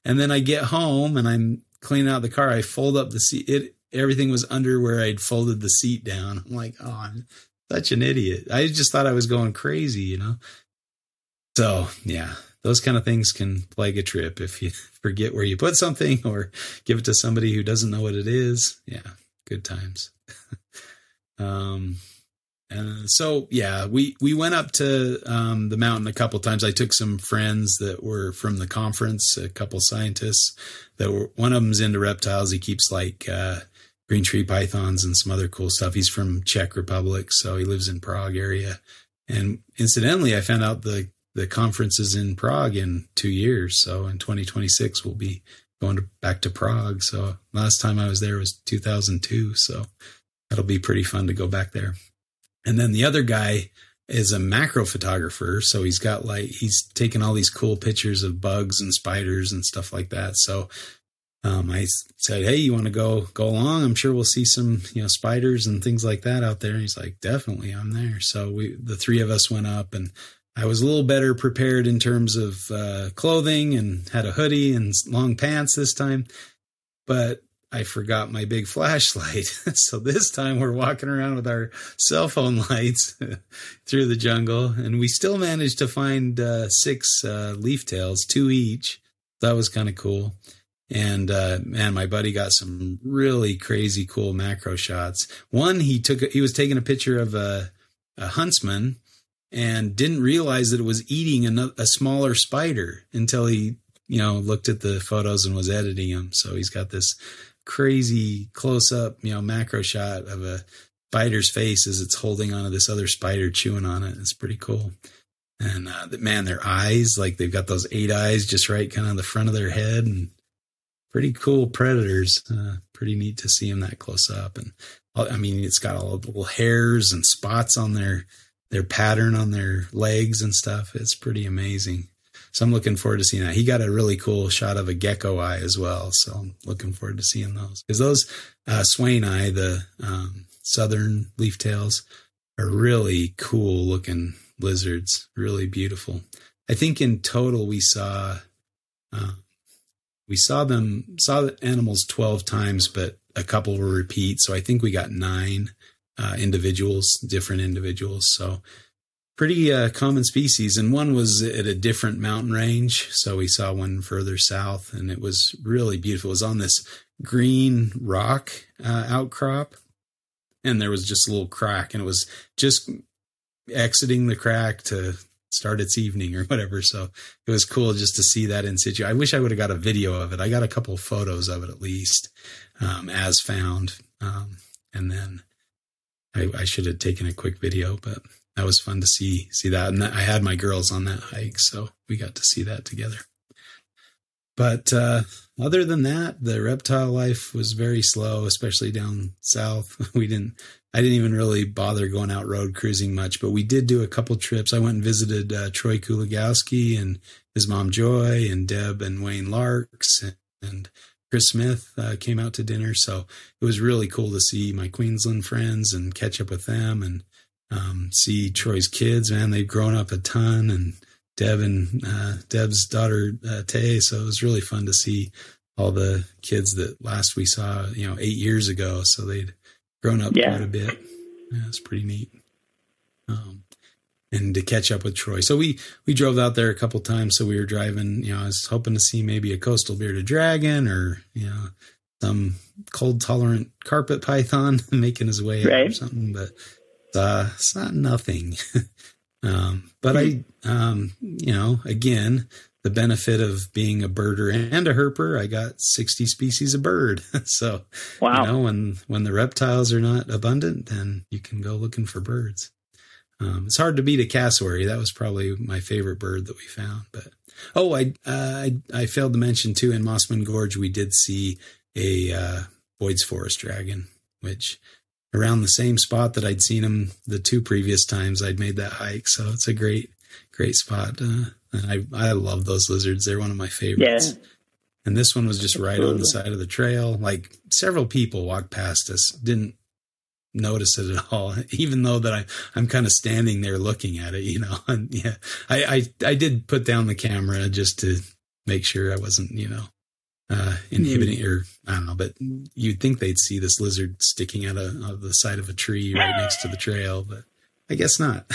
And then I get home and I'm cleaning out the car. I fold up the seat. Everything was under where I'd folded the seat down. I'm like, oh, I'm such an idiot. I just thought I was going crazy, So yeah, those kind of things can plague a trip if you forget where you put something or give it to somebody who doesn't know what it is. Yeah, good times. So yeah, we went up to the mountain a couple times. I took some friends that were from the conference, a couple scientists one of them's into reptiles. He keeps like green tree pythons and some other cool stuff. He's from Czech Republic, so he lives in Prague area. And incidentally, I found out the conference is in Prague in 2 years. So in 2026, we'll be going back to Prague. So last time I was there was 2002. So that'll be pretty fun to go back there. And then the other guy is a macro photographer. So he's taken all these cool pictures of bugs and spiders and stuff like that. So I said, hey, you want to go along? I'm sure we'll see some, spiders and things like that out there. And he's like, definitely, I'm there. So the three of us went up, and I was a little better prepared in terms of clothing, and had a hoodie and long pants this time. But I forgot my big flashlight. So this time we're walking around with our cell phone lights through the jungle, and we still managed to find 6 leaf tails, 2 each. That was kind of cool. And man, my buddy got some really crazy cool macro shots. One, he was taking a picture of a huntsman and didn't realize that it was eating a smaller spider until he, looked at the photos and was editing them. So he's got this crazy close up, macro shot of a spider's face as it's holding onto this other spider chewing on it. It's pretty cool. And man, their eyes, like they've got those 8 eyes just right kind of on the front of their head, and pretty cool predators. Pretty neat to see them that close up. And I mean, it's got all the little hairs and spots on their pattern on their legs and stuff. It's pretty amazing. So I'm looking forward to seeing that. He got a really cool shot of a gecko eye as well. So I'm looking forward to seeing those. Because those swain eye, the southern leaf tails, are really cool looking lizards. Really beautiful. I think in total we saw the animals 12 times, but a couple were repeat. So I think we got 9 different individuals. So pretty common species. And one was at a different mountain range. So we saw one further south, and it was really beautiful. It was on this green rock outcrop, and there was just a little crack, and it was just exiting the crack to start its evening or whatever. So it was cool just to see that in situ. I wish I would have got a video of it. I got a couple of photos of it at least, as found. And then I should have taken a quick video, but that was fun to see that. And I had my girls on that hike, so we got to see that together. But other than that, the reptile life was very slow, especially down south. I didn't even really bother going out road cruising much, but we did do a couple trips. I went and visited Troy Kulagowski and his mom Joy, and Deb and Wayne Larks, and Chris Smith came out to dinner. So it was really cool to see my Queensland friends and catch up with them, and see Troy's kids. Man, they've grown up a ton, and Deb and Deb's daughter Tay. So it was really fun to see all the kids that last we saw, 8 years ago. So they'd grown up quite a bit. Yeah, it's pretty neat. And to catch up with Troy. So we drove out there a couple times. So we were driving, I was hoping to see maybe a coastal bearded dragon, or, some cold tolerant carpet python making his way out or something, but it's not nothing. But again, the benefit of being a birder and a herper, I got 60 species of bird. So, wow. When the reptiles are not abundant, then you can go looking for birds. It's hard to beat a cassowary. That was probably my favorite bird that we found. But I failed to mention too, in Mossman Gorge we did see a Boyd's forest dragon, which around the same spot that I'd seen him the 2 previous times I'd made that hike. So it's a great spot. And I love those lizards. They're one of my favorites. Yeah. And this one was just right on the side of the trail. Like, several people walked past us, didn't notice it at all, even though that I'm kind of standing there looking at it, and yeah, I did put down the camera just to make sure I wasn't, inhibiting, or I don't know, but you'd think they'd see this lizard sticking out of the side of a tree right next to the trail, but I guess not.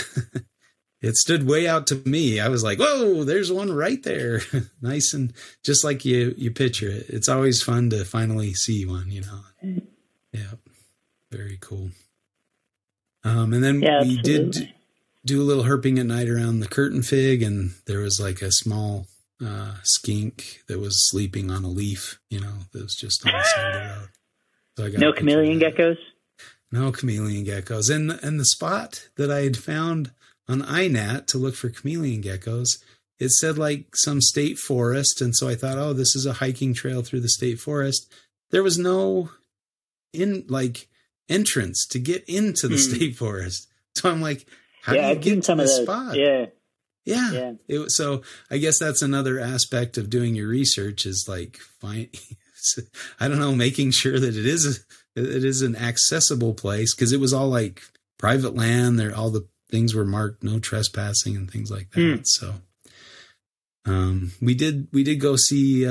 It stood way out to me. I was like, whoa, there's one right there. Nice, and just like you picture it. It's always fun to finally see one, Yeah. Very cool. And then we did do a little herping at night around the curtain fig, and there was like a small skink that was sleeping on a leaf, that was just on the side of the road. So I got no chameleon geckos? No chameleon geckos. And the spot that I had found on iNat to look for chameleon geckos, it said like some state forest. And so I thought, this is a hiking trail through the state forest. There was no entrance to get into the state forest. So I'm like, how do you get to this spot? Yeah. So I guess that's another aspect of doing your research, is like, making sure that it is an accessible place, because it was all like private land there. All the things were marked, no trespassing and things like that. So we did go see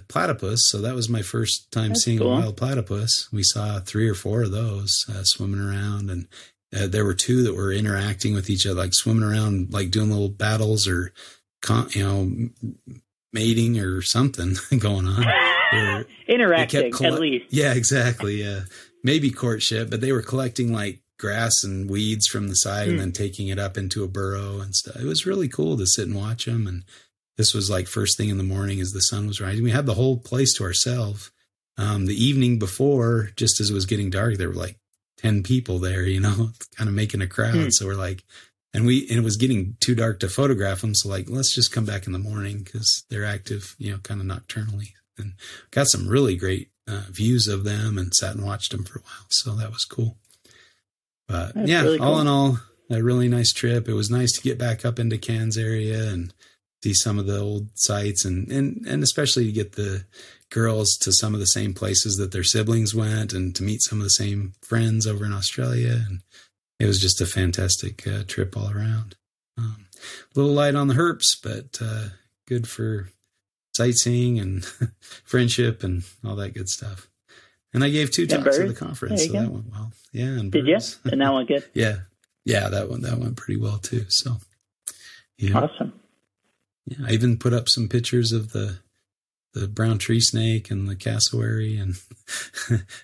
platypus. So that was my first time seeing a wild platypus. We saw 3 or 4 of those swimming around, and there were 2 that were interacting with each other, like swimming around, like doing little battles or mating or something going on. Interacting, at least. Yeah, exactly. Yeah, maybe courtship, but they were collecting like grass and weeds from the side and then taking it up into a burrow and stuff. It was really cool to sit and watch them. And this was like first thing in the morning as the sun was rising. We had the whole place to ourselves. The evening before, just as it was getting dark, there were like 10 people there, kind of making a crowd. So we're like, and it was getting too dark to photograph them. So like, let's just come back in the morning, because they're active, kind of nocturnally, and got some really great views of them, and sat and watched them for a while. So that was cool. But that's really cool. All in all, a really nice trip. It was nice to get back up into Cairns area and see some of the old sites, and especially to get the girls to some of the same places that their siblings went, and to meet some of the same friends over in Australia. And it was just a fantastic trip all around. A little light on the herps, but good for sightseeing and friendship and all that good stuff. And I gave 2 talks at the conference, so that went well. Yeah, and did you? And that went good. Yeah, that went pretty well too. So, awesome. Yeah, I even put up some pictures of the brown tree snake and the cassowary and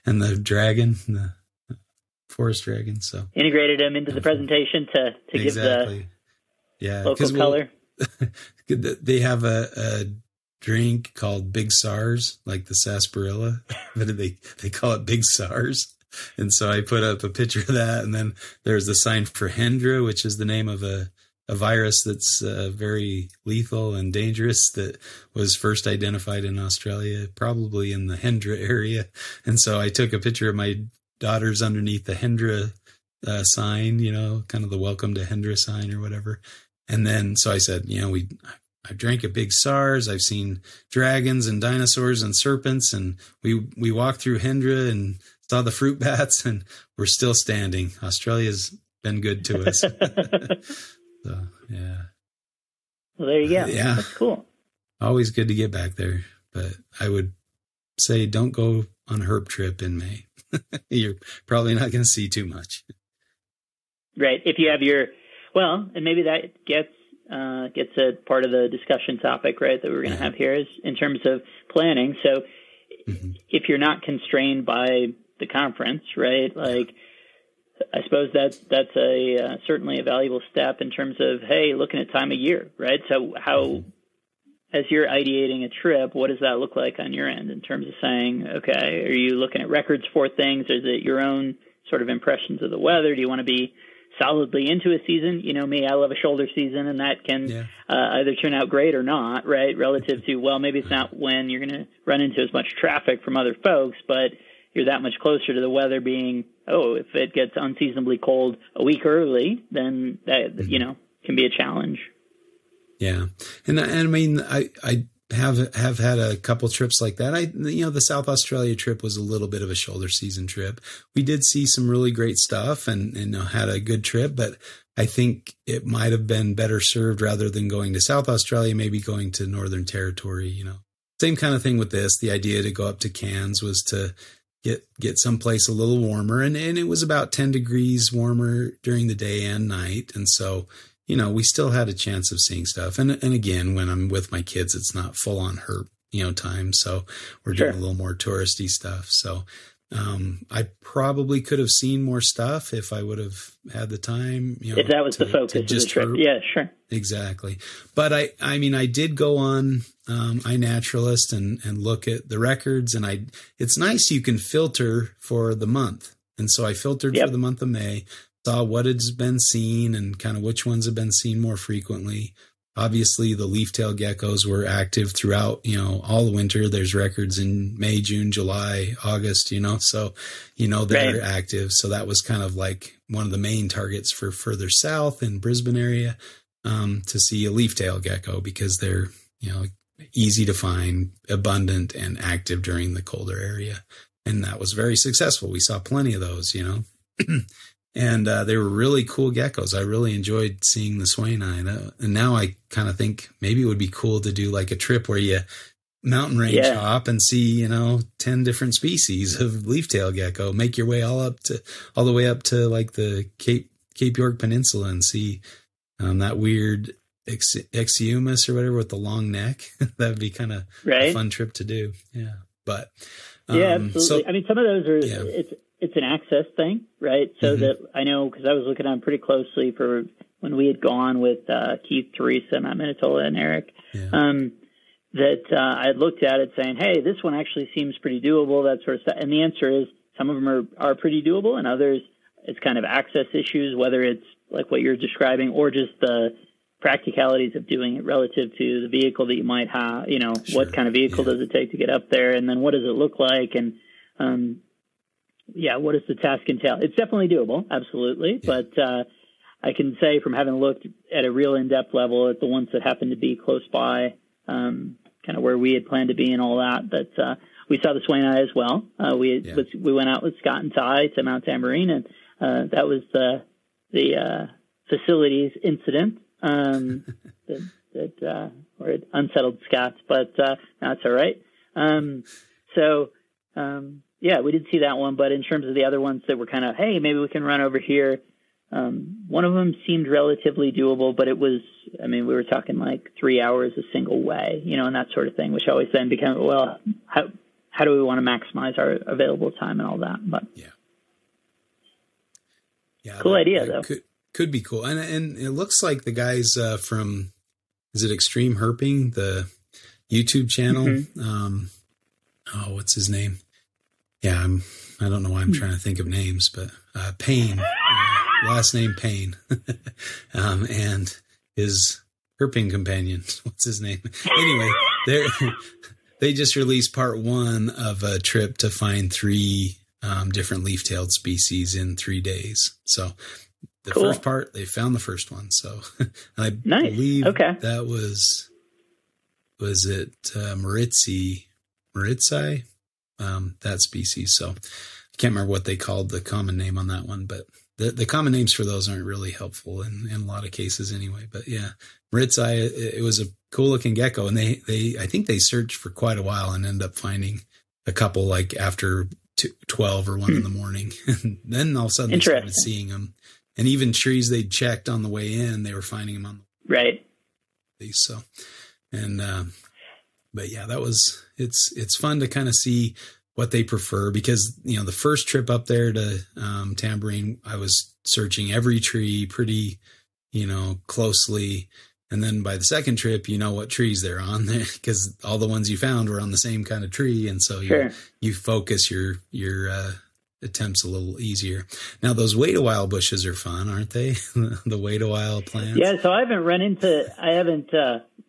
and the dragon, the forest dragon. So integrated them into the presentation to give the local color. They have a drink called Big SARS, like the sarsaparilla, but they call it Big SARS. And so I put up a picture of that, and then there's the sign for Hendra, which is the name of a a virus that's very lethal and dangerous that was first identified in Australia, probably in the Hendra area. And so I took a picture of my daughters underneath the Hendra sign, kind of the welcome to Hendra sign or whatever. And then, so I said, I drank a big SARS. I've seen dragons and dinosaurs and serpents. And we walked through Hendra and saw the fruit bats, and we're still standing. Australia's been good to us. So, yeah. Well, there you go. Yeah. That's cool. Always good to get back there. But I would say don't go on a herp trip in May. You're probably not going to see too much. Right. If you have and maybe that gets a part of the discussion topic, right, that we're going to have here is in terms of planning. So if you're not constrained by the conference, right, like I suppose that's certainly a valuable step in terms of, hey, looking at time of year, right? So how, as you're ideating a trip, what does that look like on your end in terms of saying, okay, are you looking at records for things? Is it your own sort of impressions of the weather? Do you want to be solidly into a season? Me, I love a shoulder season, and that can either turn out great or not, right? Relative to, well, maybe it's not when you're going to run into as much traffic from other folks, but you're that much closer to the weather being, if it gets unseasonably cold a week early, then that, can be a challenge. Yeah. And I mean, I have had a couple trips like that. The South Australia trip was a little bit of a shoulder season trip. We did see some really great stuff and had a good trip, but I think it might have been better served rather than going to South Australia, maybe going to Northern Territory, Same kind of thing with this. The idea to go up to Cairns was to get someplace a little warmer, and it was about 10 degrees warmer during the day and night. And so, we still had a chance of seeing stuff. And again, when I'm with my kids, it's not full on herp, time. So we're doing a little more touristy stuff. So, I probably could have seen more stuff if I would have had the time, if that was the focus of the trip. Yeah, sure. Exactly. But I did go on, iNaturalist and look at the records, and it's nice. You can filter for the month. And so I filtered for the month of May, saw what has been seen and kind of which ones have been seen more frequently. Obviously, the leaf-tailed geckos were active throughout, all the winter. There's records in May, June, July, August, so, they're active. So that was kind of like one of the main targets for further south in Brisbane area, to see a leaf-tailed gecko because they're, easy to find, abundant, and active during the colder area. And that was very successful. We saw plenty of those, And they were really cool geckos. I really enjoyed seeing the swain eye. And now I kind of think maybe it would be cool to do like a trip where you mountain range hop and see, 10 different species of leaf-tailed gecko. Make your way all the way up to like the Cape York Peninsula and see that weird Exeumus or whatever with the long neck. That would be kind of a fun trip to do. Yeah. But absolutely. So, some of those are it's an access thing, right? So that I know, because I was looking on pretty closely for when we had gone with Keith, Teresa, Matt Minatola, and Eric, that I had looked at it saying, hey, this one actually seems pretty doable, that sort of stuff. And the answer is some of them are pretty doable, and others it's kind of access issues, whether it's like what you're describing or just the practicalities of doing it relative to the vehicle that you might have, what kind of vehicle does it take to get up there, and then what does it look like, and what does the task entail? It's definitely doable, absolutely. Yeah. But I can say from having looked at a real in-depth level at the ones that happen to be close by, kind of where we had planned to be and all that we saw the swain eye as well. We went out with Scott and Ty to Mount Tambourine, and that was the facilities incident that where it unsettled Scott, but that's all right. We did see that one, but in terms of the other ones that were kind of, hey, maybe we can run over here, one of them seemed relatively doable, but it was, we were talking like 3 hours a single way, and that sort of thing, which always then becomes, well, how do we want to maximize our available time and all that? But cool idea, though. Could be cool. And it looks like the guys from, is it Extreme Herping, the YouTube channel? What's his name? Yeah, I don't know why I'm trying to think of names, but Payne, last name Payne. And his herping companion. What's his name? Anyway, they just released part 1 of a trip to find 3 different leaf-tailed species in 3 days. So the first part, they found the first one. So I believe that was it Maritzi, that species. So I can't remember what they called the common name on that one, but the common names for those aren't really helpful in a lot of cases anyway. But yeah, Maritzi, it was a cool looking gecko, and I think they searched for quite a while and ended up finding a couple like after 12 or 1 in the morning. And then all of a sudden they started seeing them, and even trees they'd checked on the way in, they were finding them on the right. So, and but yeah, it's fun to kind of see what they prefer, because, you know, the first trip up there to Tambourine, I was searching every tree pretty, you know, closely. And then by the second trip, you know what trees they're on there, because all the ones you found were on the same kind of tree. And so you focus your attempts a little easier. Now, those wait-a-while bushes are fun, aren't they? The wait-a-while plants. Yeah, so I haven't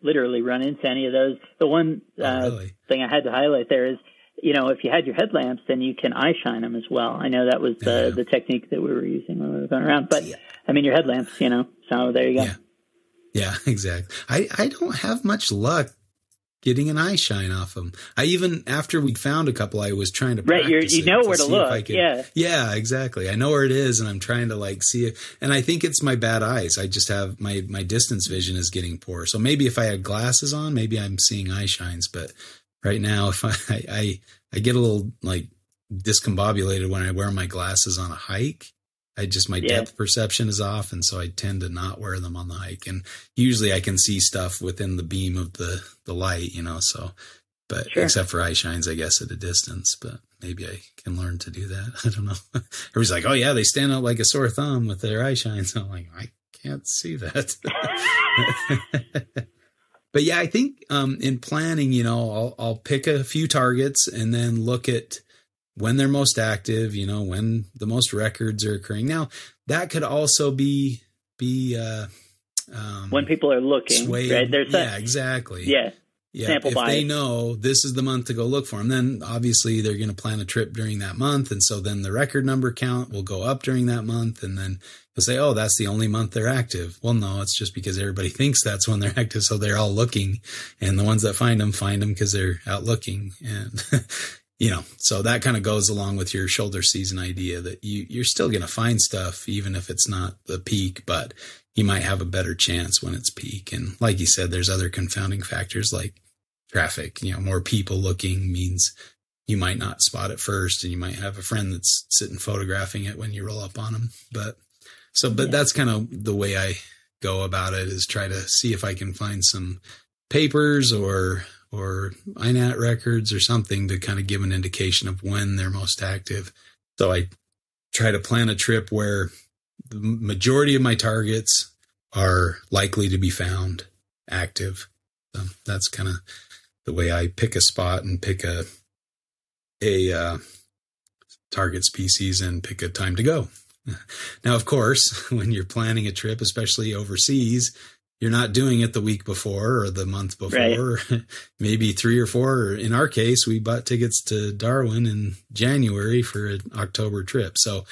literally run into any of those. The one thing I had to highlight there is, you know, if you had your headlamps, then you can eye shine them as well. I know that was the technique that we were using when we were going around. But, I mean, your headlamps, you know, so there you go. Yeah, exactly. I don't have much luck getting an eye shine off them. After we found a couple, I was trying to practice you know where to look. Yeah, exactly. I know where it is, and I'm trying to like see it. And I think it's my bad eyes. I just have my distance vision is getting poor. So maybe if I had glasses on, maybe I'm seeing eye shines. But right now, if I get a little like discombobulated when I wear my glasses on a hike. My depth perception is off, and so I tend to not wear them on the hike. And usually I can see stuff within the beam of the light, you know, so, but except for eye shines, I guess, at a distance, but maybe I can learn to do that. I don't know. Everybody's like, oh yeah, they stand out like a sore thumb with their eye shines. I'm like, I can't see that. But yeah, I think in planning, you know, I'll pick a few targets and then look at when they're most active, you know, when the most records are occurring. Now, that could also be when people are looking, swayed. Right? Exactly. Yeah. Sample bias. They know this is the month to go look for them, then obviously they're going to plan a trip during that month. And so then the record number count will go up during that month. And then they'll say, oh, that's the only month they're active. Well, no, it's just because everybody thinks that's when they're active. So they're all looking, and the ones that find them because they're out looking. And you know, so that kind of goes along with your shoulder season idea that you're still going to find stuff, even if it's not the peak, but you might have a better chance when it's peak. And like you said, there's other confounding factors like traffic. You know, more people looking means you might not spot it first, and you might have a friend that's sitting photographing it when you roll up on them. But that's kind of the way I go about it, is try to see if I can find some papers or INAT records or something to kind of give an indication of when they're most active. So I try to plan a trip where the majority of my targets are likely to be found active. So that's kind of the way I pick a spot and pick a target species and pick a time to go. Now, of course, when you're planning a trip, especially overseas, you're not doing it the week before or the month before, right. Maybe 3 or 4. Or in our case, we bought tickets to Darwin in January for an October trip. So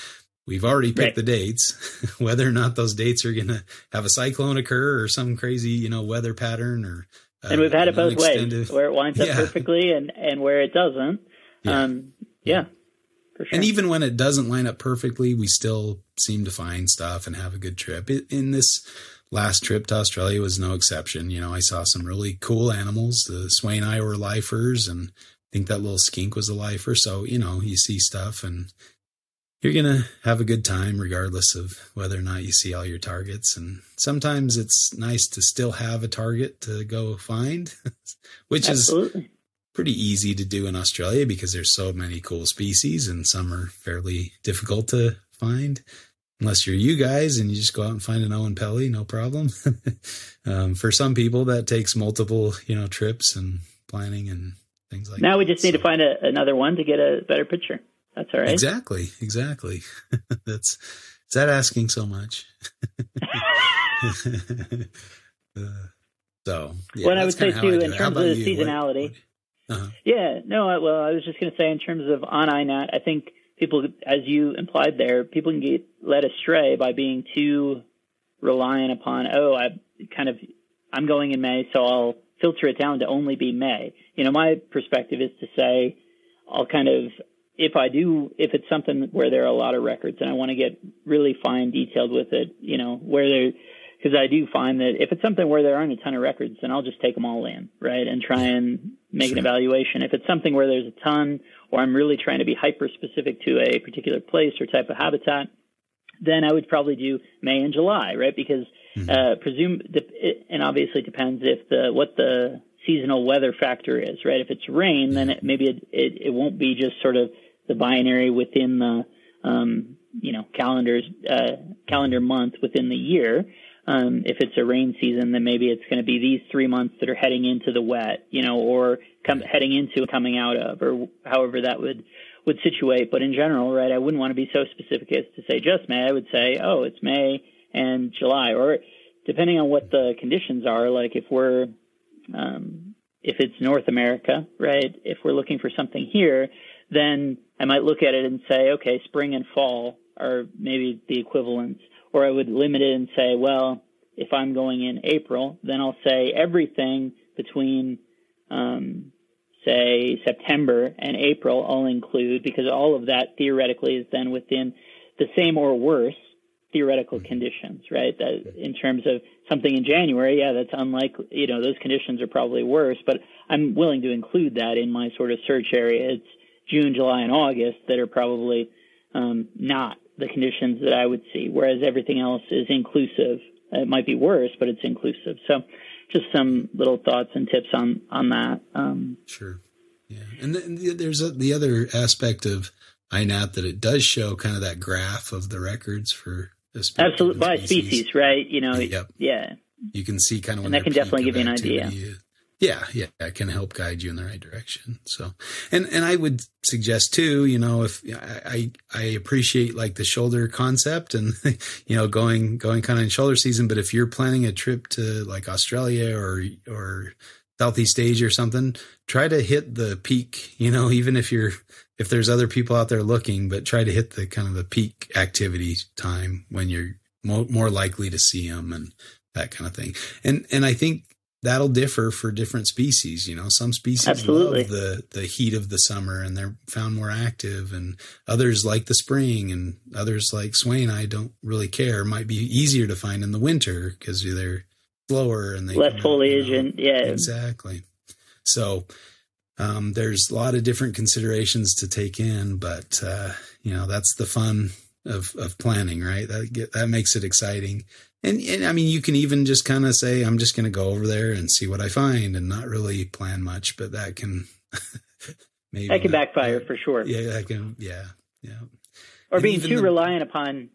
we've already picked the dates. Whether or not those dates are going to have a cyclone occur or some crazy, you know, weather pattern, or and we've had it both ways, where it winds up perfectly and where it doesn't. For sure. And even when it doesn't line up perfectly, we still seem to find stuff and have a good trip. In this last trip to Australia was no exception. You know, I saw some really cool animals. The Swain eye were lifers, and I think that little skink was a lifer. So, you know, you see stuff and you're going to have a good time regardless of whether or not you see all your targets. And sometimes it's nice to still have a target to go find, which Absolutely. Is pretty easy to do in Australia because there's so many cool species, and some are fairly difficult to find. Unless you're you guys and you just go out and find an Owen Pelly, no problem. For some people, that takes multiple, you know, trips and planning and things like that. Now we just need to find another one to get a better picture. That's all right. Exactly. Is that asking so much? So, yeah, what I would say too, in terms of the seasonality. Yeah, no, well, I was just going to say in terms of on INAT, I think people, as you implied there, people can get led astray by being too reliant upon, I'm going in May, so I'll filter it down to only be May. My perspective is to say, I'll if it's something where there are a lot of records and I want to get really fine detailed with it, because I do find that if it's something where there aren't a ton of records, then I'll just take them all in, right, and try and make an evaluation. If it's something where there's a ton, or I'm really trying to be hyper-specific to a particular place or type of habitat, then I would probably do May and July, right, because and obviously it depends what the seasonal weather factor is, right? If it's rain, then maybe it won't be just sort of the binary within the calendar month within the year. If it's a rain season, then maybe it's going to be these 3 months that are heading into the wet, or heading into coming out of, or however that would situate. But in general, right, I wouldn't want to be so specific as to say just May. I would say, it's May and July, or depending on what the conditions are, like if it's North America, right, if we're looking for something here, then I might look at it and say, okay, spring and fall are maybe the equivalents. Or I would limit it and say, well, if I'm going in April, then I'll say everything between, say, September and April I'll include, because all of that theoretically is then within the same or worse theoretical conditions, right? That in terms of something in January, that's unlikely, those conditions are probably worse, but I'm willing to include that in my sort of search area. It's June, July, and August that are probably not the conditions that I would see, whereas everything else is inclusive. It might be worse, but it's inclusive. So just some little thoughts and tips on that. Sure. Yeah. And there's the other aspect of INAT that it does show kind of that graph of the records for this. Absolutely. By species, right? Yep. Yeah. You can see kind of when that can definitely give you an idea. Yeah, it can help guide you in the right direction. So, and I would suggest too, if I appreciate like the shoulder concept and, going kind of in shoulder season, but if you're planning a trip to like Australia or Southeast Asia or something, try to hit the peak, even if there's other people out there looking, but try to hit the kind of the peak activity time when you're more likely to see them and that kind of thing. And I think that'll differ for different species. Some species Absolutely. love the heat of the summer and they're found more active, and others like the spring, and others like Swain I don't really care. Might be easier to find in the winter because they're slower and they less foliage and exactly. So there's a lot of different considerations to take in, but that's the fun of planning, right? That makes it exciting. And I mean, you can even just kind of say, I'm just going to go over there and see what I find and not really plan much, but that can maybe that can backfire for sure. Yeah, that can. Yeah. Or and being too reliant upon,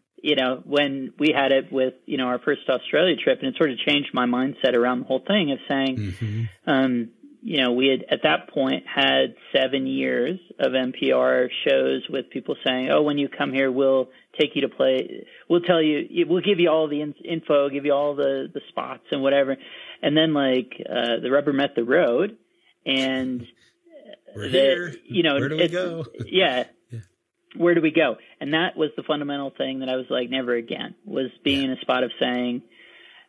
when we had it with, our first Australia trip, and it sort of changed my mindset around the whole thing of saying, we had at that point had 7 years of NPR shows with people saying, oh, when you come here, we'll take you to play. We'll tell you, we'll give you all the info, give you all the spots and whatever. And then the rubber met the road, and we're here. Where do we go? Yeah. Where do we go? And that was the fundamental thing that I was like, never again, was being in a spot of saying,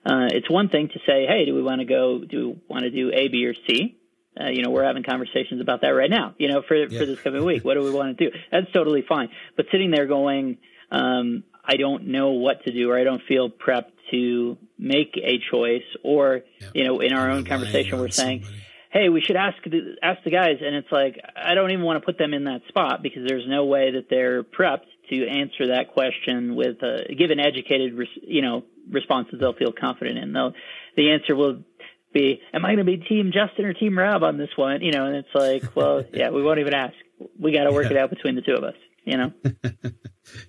it's one thing to say, hey, do we want to do A, B, or C? We're having conversations about that right now, for this coming week. What do we want to do? That's totally fine. But sitting there going, I don't know what to do, or I don't feel prepped to make a choice, or, in our own conversation, we're saying, hey, we should ask the guys. And it's like, I don't even want to put them in that spot because there's no way that they're prepped to answer that question with give an educated, responses they'll feel confident in. The answer will be, am I going to be Team Justin or Team Rob on this one? And it's like, well, yeah, we won't even ask. We got to work it out between the two of us,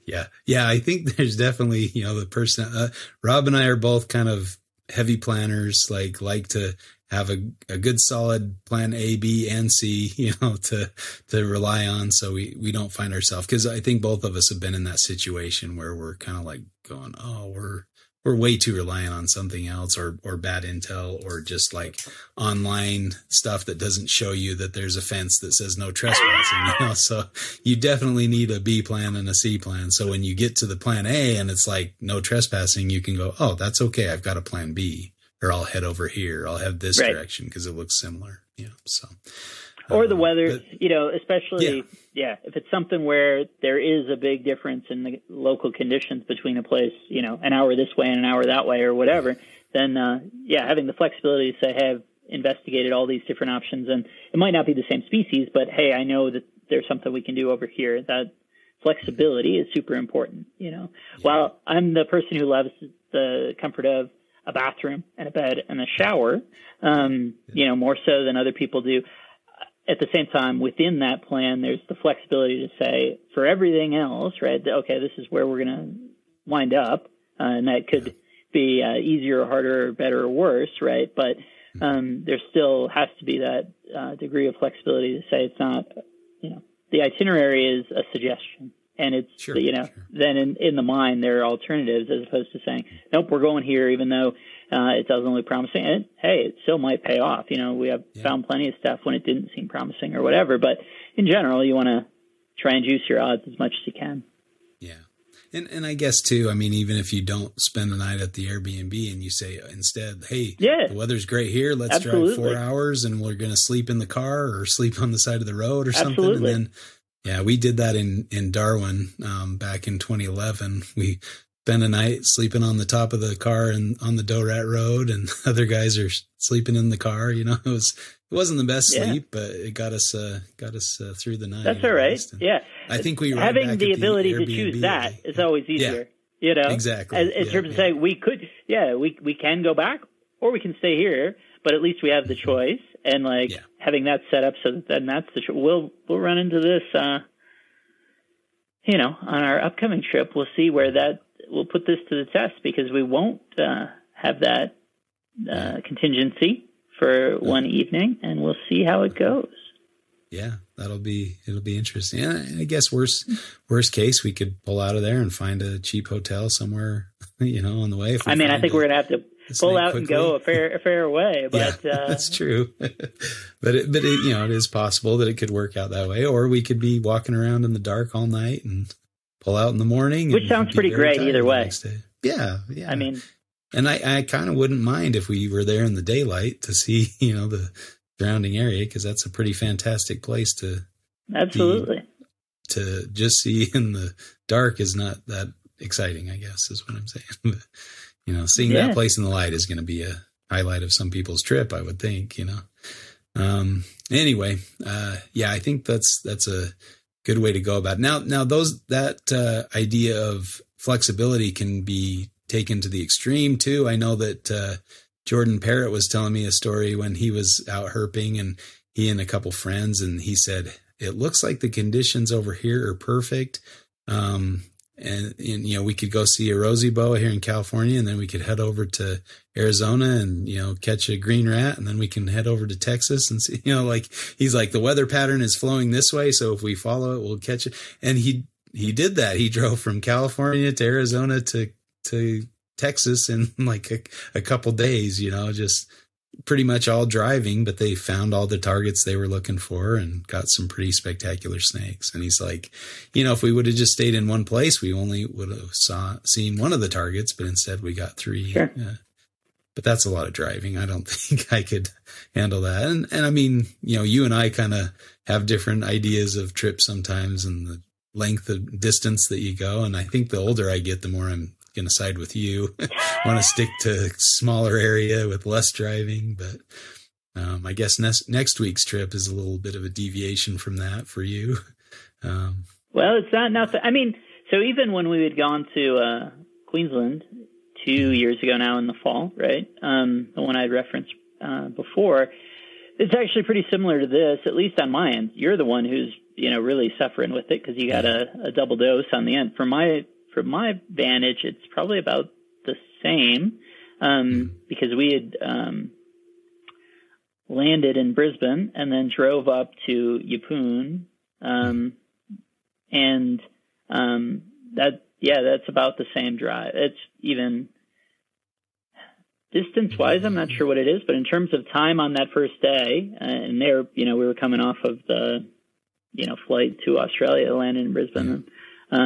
Yeah. I think there's definitely, the person, Rob and I are both kind of heavy planners, like to have a good solid plan A, B, and C, to rely on. So we don't find ourselves, because I think both of us have been in that situation where we're kind of like going, oh, we're we're way too reliant on something else or bad intel or just like online stuff that doesn't show you that there's a fence that says no trespassing. So you definitely need a B plan and a C plan. So when you get to the plan A and it's like no trespassing, you can go, oh, that's okay. I've got a plan B, or I'll head over here. I'll have this direction because it looks similar. So. Or the weather, especially, if it's something where there is a big difference in the local conditions between a place, an hour this way and an hour that way or whatever, then, having the flexibility to say, hey, I've investigated all these different options, and it might not be the same species, but, hey, I know that there's something we can do over here. That flexibility is super important, While I'm the person who loves the comfort of a bathroom and a bed and a shower, more so than other people do. At the same time, within that plan, there's the flexibility to say, for everything else, right, okay, this is where we're going to wind up, and that could be easier or harder or better or worse, right? But there still has to be that degree of flexibility to say it's not, the itinerary is a suggestion. And it's, then in the mind, there are alternatives as opposed to saying, nope, we're going here, even though it doesn't look promising. And hey, it still might pay off. We have found plenty of stuff when it didn't seem promising or whatever. But in general, you want to try and juice your odds as much as you can. Yeah. And I guess, too, I mean, even if you don't spend the night at the Airbnb and you say instead, hey, the weather's great here, let's drive 4 hours and we're going to sleep in the car or sleep on the side of the road or something. And then we did that in Darwin back in 2011. We spent a night sleeping on the top of the car and on the Doe Rat Road, and other guys are sleeping in the car. It wasn't the best sleep, but it got us through the night. That's all right. Yeah, I think we having the ability to choose that is always easier. Exactly. In terms of saying we could, we can go back or we can stay here, but at least we have the choice. And having that set up so that then that's the we'll run into this, on our upcoming trip. We'll see where we'll put this to the test because we won't have that contingency for one evening, and we'll see how it goes. Yeah, it'll be interesting. And I guess worst case, we could pull out of there and find a cheap hotel somewhere, on the way. I think we're gonna have to pull out quickly and go a fair way, but that's true. but it is possible that it could work out that way, or we could be walking around in the dark all night and pull out in the morning, which sounds pretty great either way. Yeah. And I kind of wouldn't mind if we were there in the daylight to see the surrounding area, because that's a pretty fantastic place to to just see in the dark is not that exciting, I guess is what I'm saying. Seeing that place in the light is going to be a highlight of some people's trip, I would think, Anyway, I think that's a good way to go about it. Now that idea of flexibility can be taken to the extreme too. I know that Jordan Parrott was telling me a story when he was out herping, and he and a couple friends, and he said, it looks like the conditions over here are perfect. And we could go see a rosy boa here in California, and then we could head over to Arizona and, catch a green rat, and then we can head over to Texas and see, he's like, the weather pattern is flowing this way, so if we follow it, we'll catch it. And he did that. He drove from California to Arizona to Texas in like a couple days, just pretty much all driving, but they found all the targets they were looking for and got some pretty spectacular snakes. And he's like, if we would have just stayed in one place, we only would have seen one of the targets, but instead we got three. Sure. But that's a lot of driving. I don't think I could handle that. And I mean, you and I kind of have different ideas of trips sometimes and the length of distance that you go. And I think the older I get, the more I'm going to side with you. Want to stick to smaller area with less driving, but I guess next week's trip is a little bit of a deviation from that for you. Well, it's not nothing. I mean, so even when we had gone to Queensland 2 years ago now in the fall, right? The one I'd referenced before, it's actually pretty similar to this, at least on my end. You're the one who's really suffering with it because you got a double dose on the end. From my vantage, it's probably about the same because we had landed in Brisbane and then drove up to Yeppoon, and that's about the same drive. It's even Distance-wise, I'm not sure what it is, but in terms of time on that first day, and there, we were coming off of the, flight to Australia, landed in Brisbane. I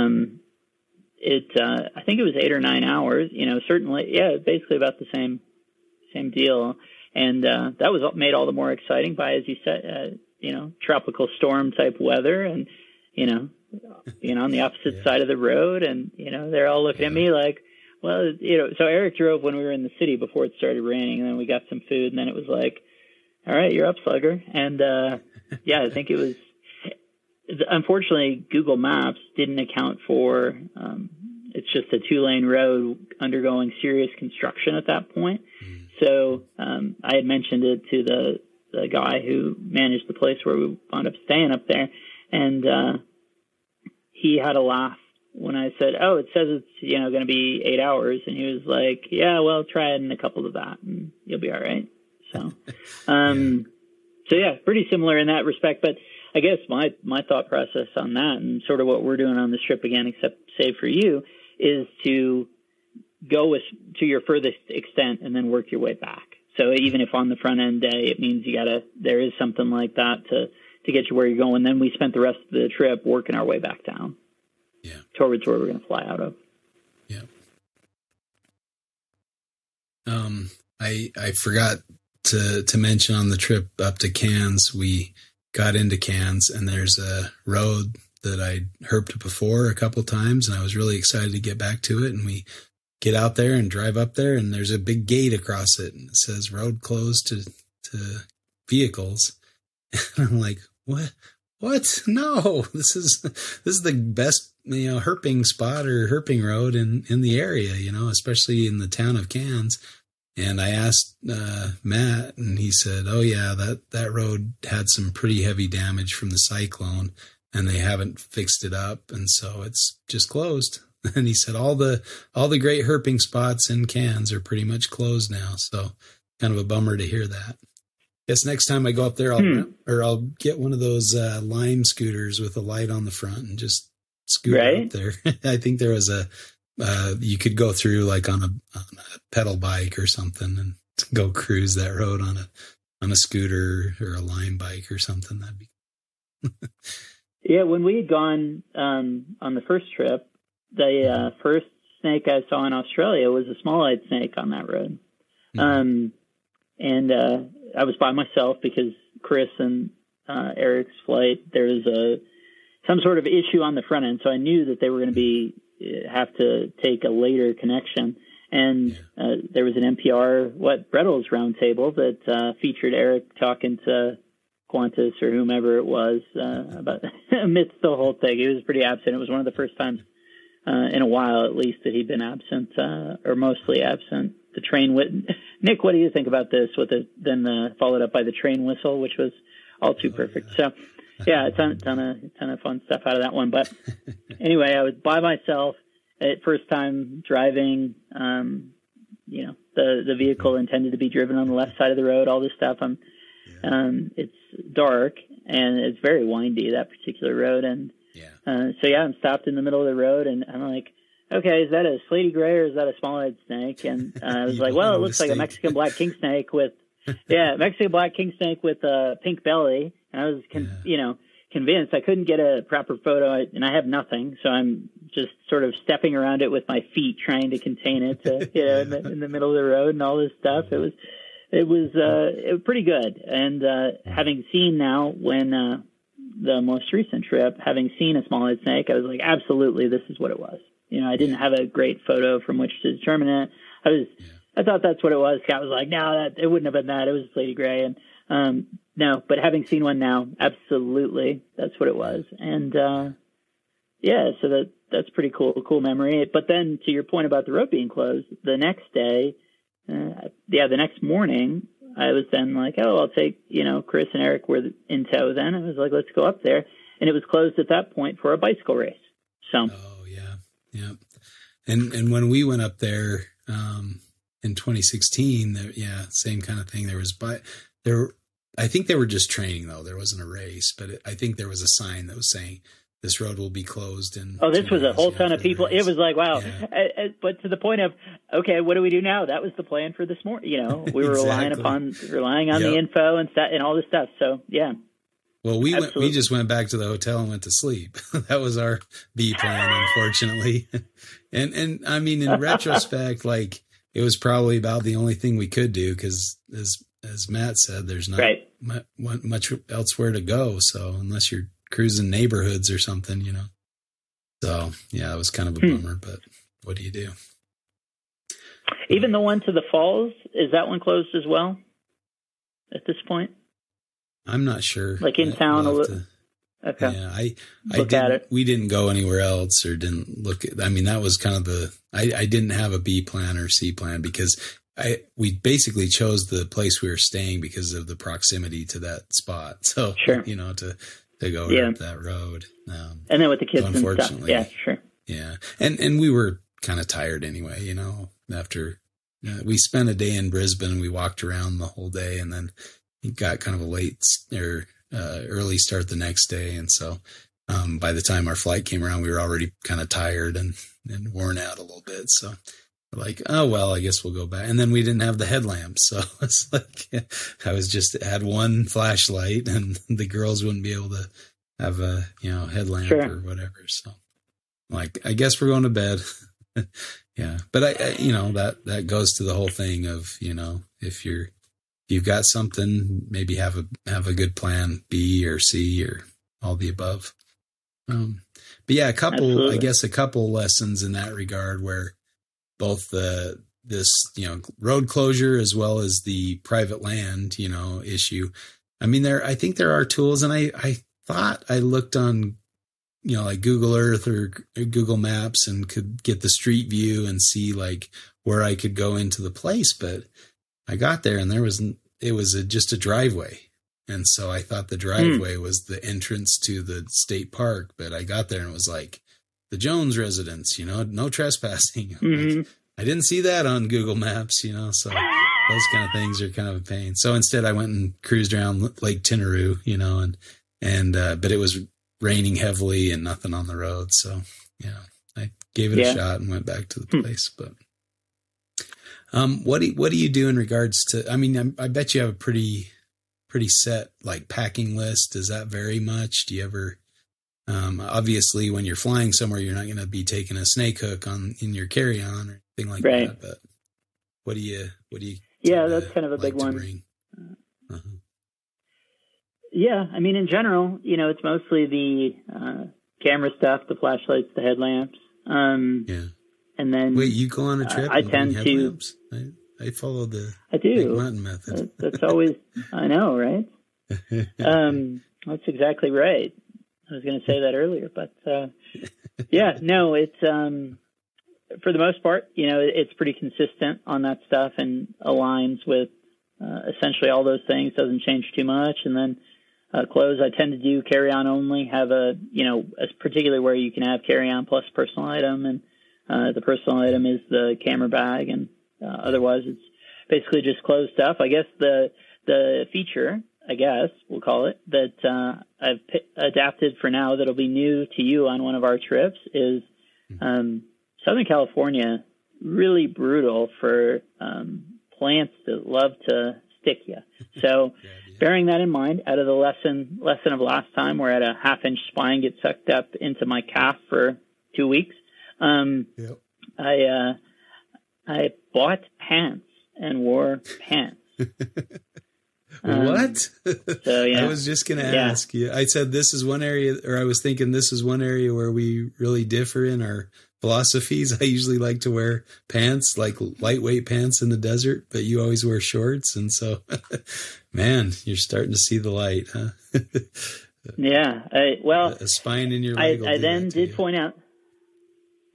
think it was 8 or 9 hours. Certainly, basically about the same deal, and that was made all the more exciting by, as you said, tropical storm type weather, and on the opposite side of the road, and they're all looking at me like, well, so Eric drove when we were in the city before it started raining, and then we got some food, and then it was like, all right, you're up, slugger. And I think it was, unfortunately, Google Maps didn't account for, it's just a 2-lane road undergoing serious construction at that point. So I had mentioned it to the guy who managed the place where we wound up staying up there, and he had a laugh when I said, "Oh, it says it's going to be 8 hours," and he was like, "Yeah, well, try it in a couple of that, and you'll be all right." So, pretty similar in that respect. But I guess my thought process on that, and sort of what we're doing on this trip again, except save for you, is to go to your furthest extent and then work your way back. So even if on the front end day it means there is something like that to get you where you're going, then we spent the rest of the trip working our way back down. Towards where we're going to fly out of. I forgot to mention on the trip up to Cairns, we got into Cairns, and there's a road that I'd herped before a couple times, and I was really excited to get back to it. And we get out there and drive up there, and there's a big gate across it, and it says road closed to vehicles. And I'm like, what? No, this is the best, herping spot or herping road in the area, especially in the town of Cairns. And I asked Matt, and he said, "Oh yeah, that road had some pretty heavy damage from the cyclone, and they haven't fixed it up, and so it's just closed." And he said all the great herping spots in Cairns are pretty much closed now. So kind of a bummer to hear that. Guess next time I go up there, I'll get one of those Lime scooters with a light on the front and just scoot up there. I think there was you could go through like on a pedal bike or something and go cruise that road on a scooter or a Lime bike or something. That'd be. Yeah, when we had gone on the first trip, the first snake I saw in Australia was a small-eyed snake on that road. And I was by myself because Chris and Eric's flight, there was some sort of issue on the front end, so I knew that they were going to have to take a later connection. And there was an NPR Brettles roundtable that featured Eric talking to Qantas or whomever it was about amidst the whole thing. He was pretty absent. It was one of the first times in a while, at least, that he'd been absent or mostly absent. The train Nick, what do you think about this? Then followed up by the train whistle, which was all too perfect. So, yeah, a ton of fun stuff out of that one. But anyway, I was by myself at first time driving. The vehicle intended to be driven on the left side of the road. All this stuff. It's dark and it's very windy, that particular road, and I'm stopped in the middle of the road, and I'm like, okay, is that a slaty gray or is that a small-eyed snake? And I was like, well, it looks like a Mexican black king snake with a pink belly. And I was, convinced I couldn't get a proper photo, and I have nothing, so I'm just sort of stepping around it with my feet, trying to contain it, in the middle of the road and all this stuff. It was pretty good. And having seen now when the most recent trip, having seen a small-eyed snake, I was like, absolutely, this is what it was. I didn't have a great photo from which to determine it. I thought that's what it was. Scott was like, no, it wouldn't have been that. It was Lady Gray. And no, but having seen one now, absolutely, that's what it was. And so that's pretty cool memory. But then to your point about the road being closed, the next day, the next morning, I was then like, oh, I'll take, Chris and Eric were in tow then. I was like, let's go up there. And it was closed at that point for a bicycle race. So. Oh, yeah. Yeah. And when we went up there in 2016, same kind of thing. I think they were just training though. There wasn't a race, but I think there was a sign that was saying this road will be closed. And this was a whole ton of people. It was like, wow. Yeah. But to the point of, okay, what do we do now? That was the plan for this morning. You know, we were relying on the info and all this stuff. So yeah. Well, we just went back to the hotel and went to sleep. That was our B plan, unfortunately. And I mean, in retrospect, like, it was probably about the only thing we could do, because as Matt said, there's not much elsewhere to go. So unless you're cruising neighborhoods or something, you know. So yeah, it was kind of a bummer, but what do you do? Even the one to the falls, is that one closed as well at this point? I'm not sure. Like in town a little. Okay. Yeah, we didn't go anywhere else or didn't look at, I mean, that was kind of I didn't have a B plan or C plan, because we basically chose the place we were staying because of the proximity to that spot. So, you know, to go up that road. And then with the kids and stuff. Yeah, sure. Yeah. And we were kind of tired anyway, you know, after we spent a day in Brisbane, we walked around the whole day, and then it got kind of a late or early start the next day. And so by the time our flight came around, we were already kind of tired and worn out a little bit. So we're like, oh, well, I guess we'll go back. And then we didn't have the headlamps. So it's like, I was just had one flashlight, and the girls wouldn't be able to have a, you know, headlamp or whatever. So like, I guess we're going to bed. Yeah. But I you know, that goes to the whole thing of, you know, if you've got something, maybe have a good plan B or C or all the above. But yeah, a couple lessons in that regard, where both this, you know, road closure as well as the private land, you know, issue. I mean, I think there are tools, and I thought I looked on, you know, like Google Earth or Google Maps and could get the street view and see like where I could go into the place, but I got there and it was just a driveway. And so I thought the driveway was the entrance to the state park, but I got there and it was like the Jones residence, you know, no trespassing. Like, I didn't see that on Google Maps, you know, so those kind of things are kind of a pain. So instead I went and cruised around Lake Tinaroo, you know, and but it was raining heavily and nothing on the road. So yeah, I gave it a shot and went back to the place, but what do you do in regards to, I mean, I bet you have a pretty set like packing list. Does that vary much? Do you ever, obviously when you're flying somewhere, you're not going to be taking a snake hook in your carry-on or anything like that, but what do you, that's kind of a big one. Yeah. I mean, in general, you know, it's mostly the, camera stuff, the flashlights, the headlamps. And then, wait, you go on a trip? I tend to. I follow the Big Mountain method. That's always, I know, right? That's exactly right. I was going to say that earlier, but yeah, no, it's for the most part, you know, it's pretty consistent on that stuff and aligns with essentially all those things. Doesn't change too much, and then. Clothes, I tend to do carry-on only, have particularly where you can have carry-on plus personal item, and the personal item is the camera bag, and otherwise it's basically just clothes stuff. I guess the feature, I guess we'll call it, that I've adapted for now that'll be new to you on one of our trips is Southern California, really brutal for plants that love to stick you. So bearing that in mind, out of the lesson of last time, where I had a 1/2-inch spine get sucked up into my calf for 2 weeks. I bought pants and wore pants. What? So yeah, I was just going to ask you. I said this is one area, or I was thinking this is one area where we really differ in our philosophies. I usually like to wear pants, like lightweight pants in the desert, but you always wear shorts. And so, man, you're starting to see the light, huh? Yeah. A spine in your leg. I then did point out,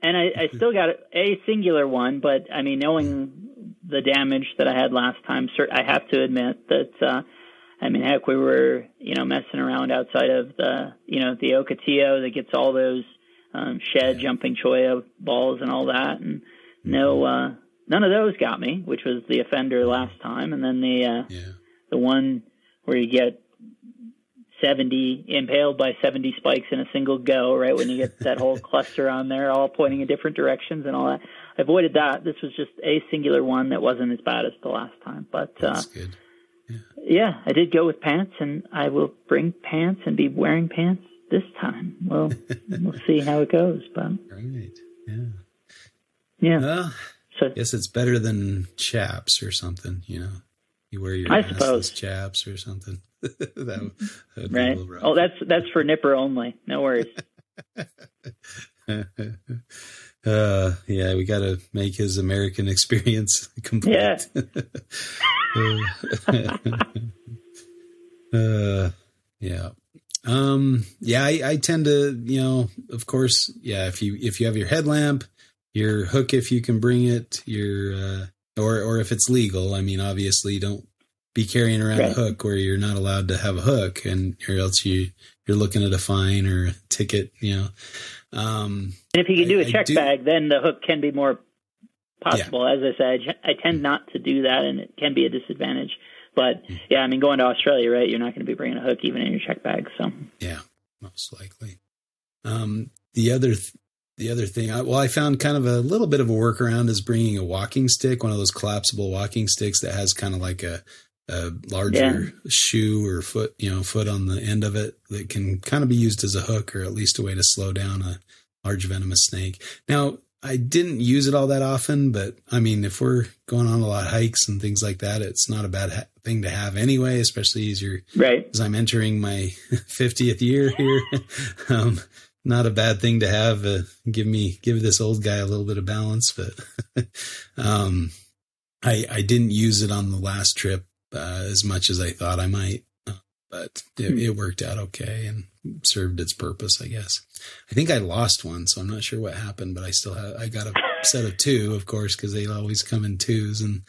and I still got a singular one, but I mean, knowing the damage that I had last time, I have to admit that, I mean, heck, we were, you know, messing around outside of the Ocotillo that gets all those shed jumping cholla balls and all that, and none of those got me, which was the offender last time. And then the one where you get 70 impaled by 70 spikes in a single go, right? When you get that whole cluster on there, all pointing in different directions and all that. I avoided that. This was just a singular one that wasn't as bad as the last time. But that's good. Yeah, I did go with pants, and I will bring pants and be wearing pants this time. Well, we'll see how it goes. But right, yeah. Well, so I guess it's better than chaps or something. You know, you wear your assless chaps or something. that would be right. a little rough. Oh, that's for nipper only. No worries. Yeah, we got to make his American experience complete. Yeah. Yeah. I tend to, you know, of course, if you have your headlamp, your hook, if you can bring it, your, or if it's legal, I mean, obviously don't be carrying around a hook where you're not allowed to have a hook, and or else you're looking at a fine or a ticket, you know. And if you can do a check bag, then the hook can be more possible. As I said, I tend not to do that, and it can be a disadvantage. But yeah, I mean, going to Australia, right? You're not going to be bringing a hook even in your check bag. So yeah, most likely. The other thing, I found kind of a little bit of a workaround is bringing a walking stick, one of those collapsible walking sticks that has kind of like a larger shoe or foot on the end of it that can kind of be used as a hook, or at least a way to slow down a large venomous snake. Now, I didn't use it all that often, but I mean, if we're going on a lot of hikes and things like that, it's not a bad thing to have anyway, especially as I'm entering my 50th year here. Not a bad thing to have. Give this old guy a little bit of balance, but I didn't use it on the last trip as much as I thought I might, but it worked out okay and served its purpose, I guess. I think I lost one, so I'm not sure what happened, but I got a set of two, of course, because they always come in twos, and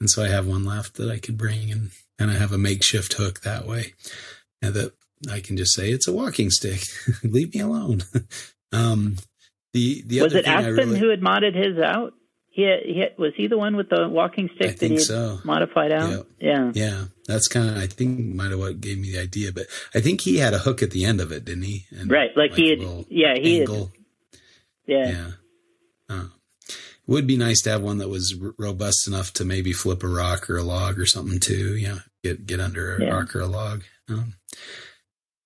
so I have one left that I could bring, and I have a makeshift hook that way, and that I can just say it's a walking stick. Leave me alone. The was it Aspen who had modded his out? Was he the one with the walking stick that he had modified out? Yeah. That's kind of, I think, might have what gave me the idea. But I think he had a hook at the end of it, didn't he? And he had. Yeah. It would be nice to have one that was robust enough to maybe flip a rock or a log or something too. You know, get under a rock or a log.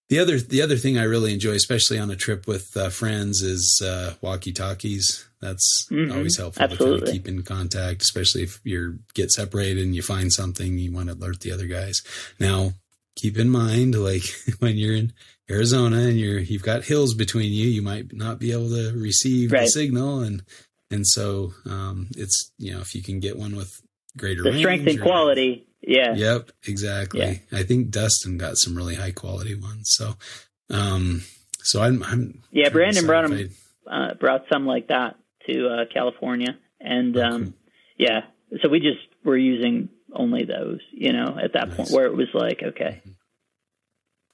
The other thing I really enjoy, especially on a trip with friends, is walkie-talkies. That's always helpful to kind of keep in contact, especially if you get separated and you find something, you want to alert the other guys. Now, keep in mind, like when you're in Arizona and you've got hills between you, you might not be able to receive the signal, and so it's, you know, if you can get one with greater range, strength and quality. Yeah. Yep. Exactly. Yeah. I think Dustin got some really high quality ones. So, I'm Brandon brought some like that to California, and cool. So we just were using only those, you know, at that point where it was like, okay.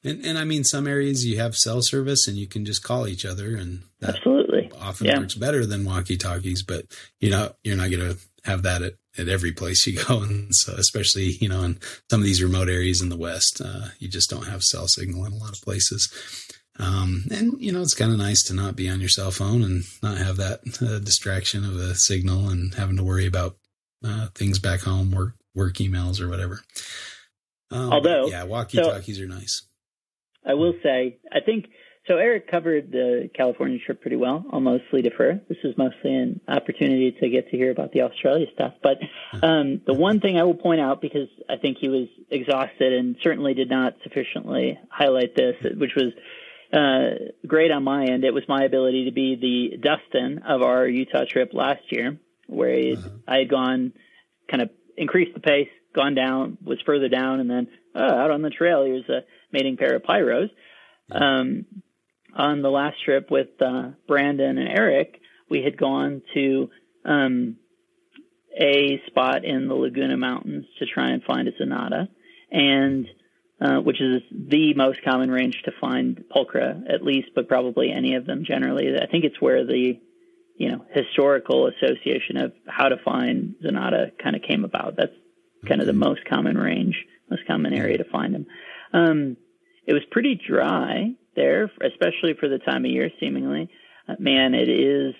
And I mean, some areas you have cell service and you can just call each other, and that absolutely often works better than walkie-talkies, but you're not going to have that at every place you go. And so, especially, you know, in some of these remote areas in the West, you just don't have cell signal in a lot of places. And, you know, it's kind of nice to not be on your cell phone and not have that distraction of a signal and having to worry about things back home, work emails or whatever. Although, walkie-talkies are nice. I will say, I think, so Eric covered the California trip pretty well. I'll mostly defer. This is mostly an opportunity to get to hear about the Australia stuff. But the one thing I will point out, because I think he was exhausted and certainly did not sufficiently highlight this, which was great on my end, it was my ability to be the Dustin of our Utah trip last year, where I had gone, kind of increased the pace, gone down, was further down, and then out on the trail, here's a mating pair of pyros. On the last trip with Brandon and Eric, we had gone to a spot in the Laguna Mountains to try and find a Zonata, and which is the most common range to find pulchra, at least, but probably any of them generally. I think it's where the historical association of how to find Zonata kind of came about. That's kind of the most common range, most common area to find them. it was pretty dry there, especially for the time of year, seemingly. Man, it is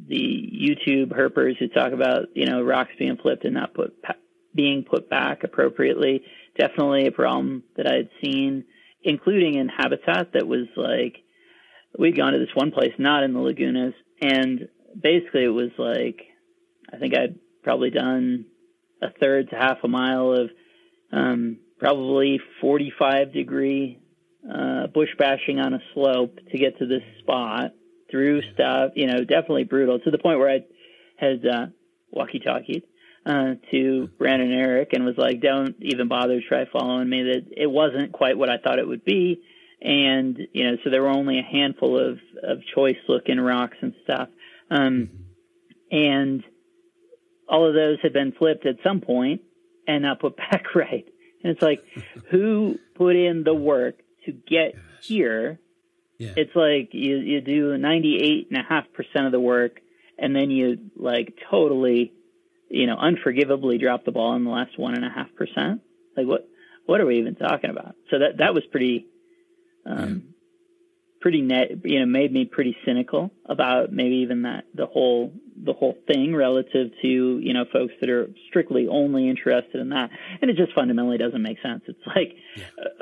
the YouTube herpers who talk about, rocks being flipped and not being put back appropriately. Definitely a problem that I had seen, including in habitat that was like, we'd gone to this one place, not in the lagunas, and basically it was like, I think I'd probably done a third to half a mile of probably 45-degree bush bashing on a slope to get to this spot through stuff, definitely brutal, to the point where I had walkie-talkied to Brandon and Eric and was like, don't even bother to try following me, that it wasn't quite what I thought it would be. And, so there were only a handful of choice looking rocks and stuff. And all of those had been flipped at some point and not put back right. And it's like, who put in the work to get here? Yeah. It's like you do 98.5% of the work, and then you like totally, unforgivably drop the ball in the last 1.5%. Like what are we even talking about? So that was pretty made me pretty cynical about maybe even the whole thing relative to, folks that are strictly only interested in that. And it just fundamentally doesn't make sense. It's like,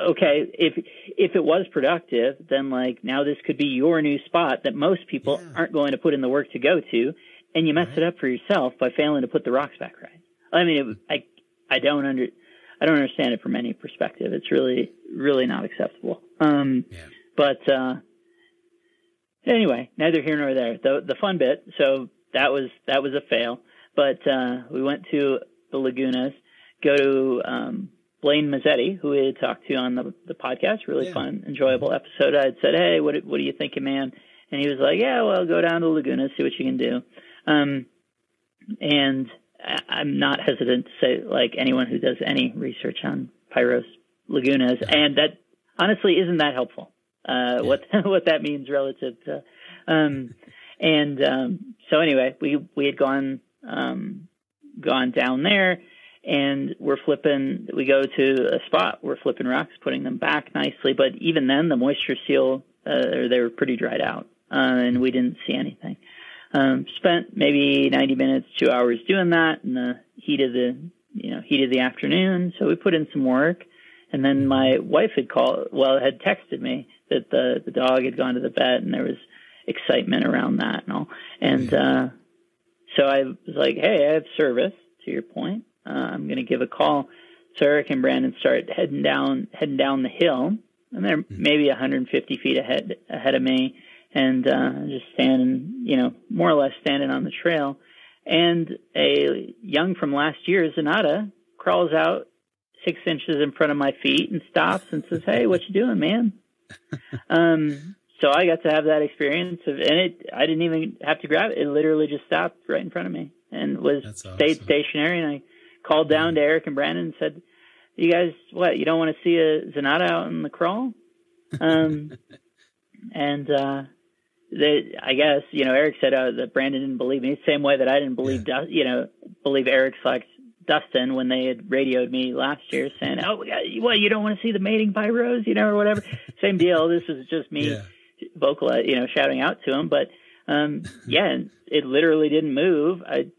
okay, if it was productive, then like now this could be your new spot that most people aren't going to put in the work to go to. And you mess it up for yourself by failing to put the rocks back right. I mean, I don't understand it from any perspective. It's really, really not acceptable. But, anyway, neither here nor there. The fun bit, so that was a fail. But we went to the lagunas, go to Blaine Mazzetti, who we had talked to on the podcast. Really fun, enjoyable episode. I had said, hey, what are you thinking, man? And he was like, yeah, well, go down to lagunas, see what you can do. And I'm not hesitant to say, like, anyone who does any research on Pyros lagunas, and that honestly isn't that helpful. What that means relative to, so anyway, we had gone down there, and we go to a spot, we're flipping rocks, putting them back nicely, but even then the moisture seal, they were pretty dried out, and we didn't see anything. Spent had 90 minutes, 2 hours doing that in the heat of the afternoon. So we put in some work. And then my wife had texted me that the dog had gone to the vet, and there was excitement around that and all. And so I was like, hey, I have service, to your point. I'm going to give a call. So Eric and Brandon start heading down the hill, and they're maybe 150 feet ahead of me, and just standing, more or less standing on the trail. And a young from last year, Zanata, crawls out 6 inches in front of my feet and stops and says, hey, what you doing, man? So I got to have that experience I didn't even have to grab it. It literally just stopped right in front of me and stayed stationary. And I called down to Eric and Brandon and said, you guys, you don't want to see a Zanata out in the crawl? I guess, Eric said that Brandon didn't believe me, same way that I didn't believe, believe Eric select Dustin when they had radioed me last year saying, oh, you don't want to see the mating pyros, or whatever. Same deal. This was just me shouting out to him. But, and it literally didn't move. It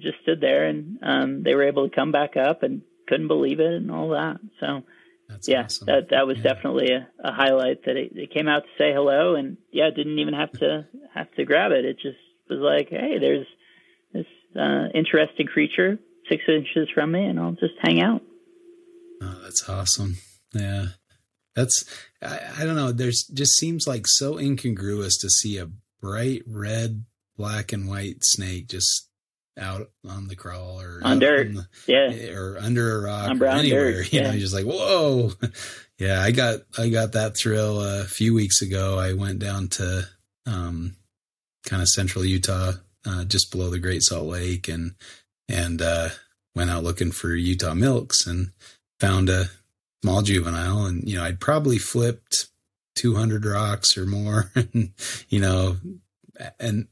just stood there, and they were able to come back up and couldn't believe it and all that. So, that's awesome. That was definitely a highlight, that it came out to say hello, and didn't even have to grab it. It just was like, hey, there's this interesting creature 6 inches from me, and I'll just hang out. Oh, that's awesome. Yeah. I don't know. There's just seems like so incongruous to see a bright red, black and white snake just out on the crawl or on dirt, or under a rock or anywhere. Dirt, you're just like, whoa. Yeah, I got that thrill a few weeks ago. I went down to kind of central Utah, just below the Great Salt Lake, and went out looking for Utah milks and found a small juvenile. And I'd probably flipped 200 rocks or more, and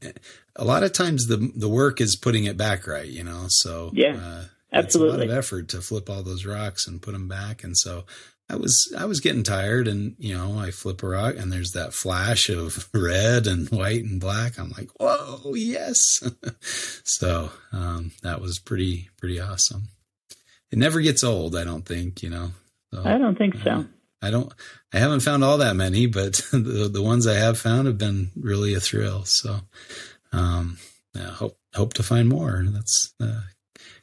a lot of times the work is putting it back right, so absolutely. It's a lot of effort to flip all those rocks and put them back. And so I was getting tired, and I flip a rock and there's that flash of red and white and black. I'm like, whoa, yes. So that was pretty awesome. It never gets old, I don't think, So, I don't think so. I haven't found all that many, but the ones I have found have been really a thrill. So hope to find more. That's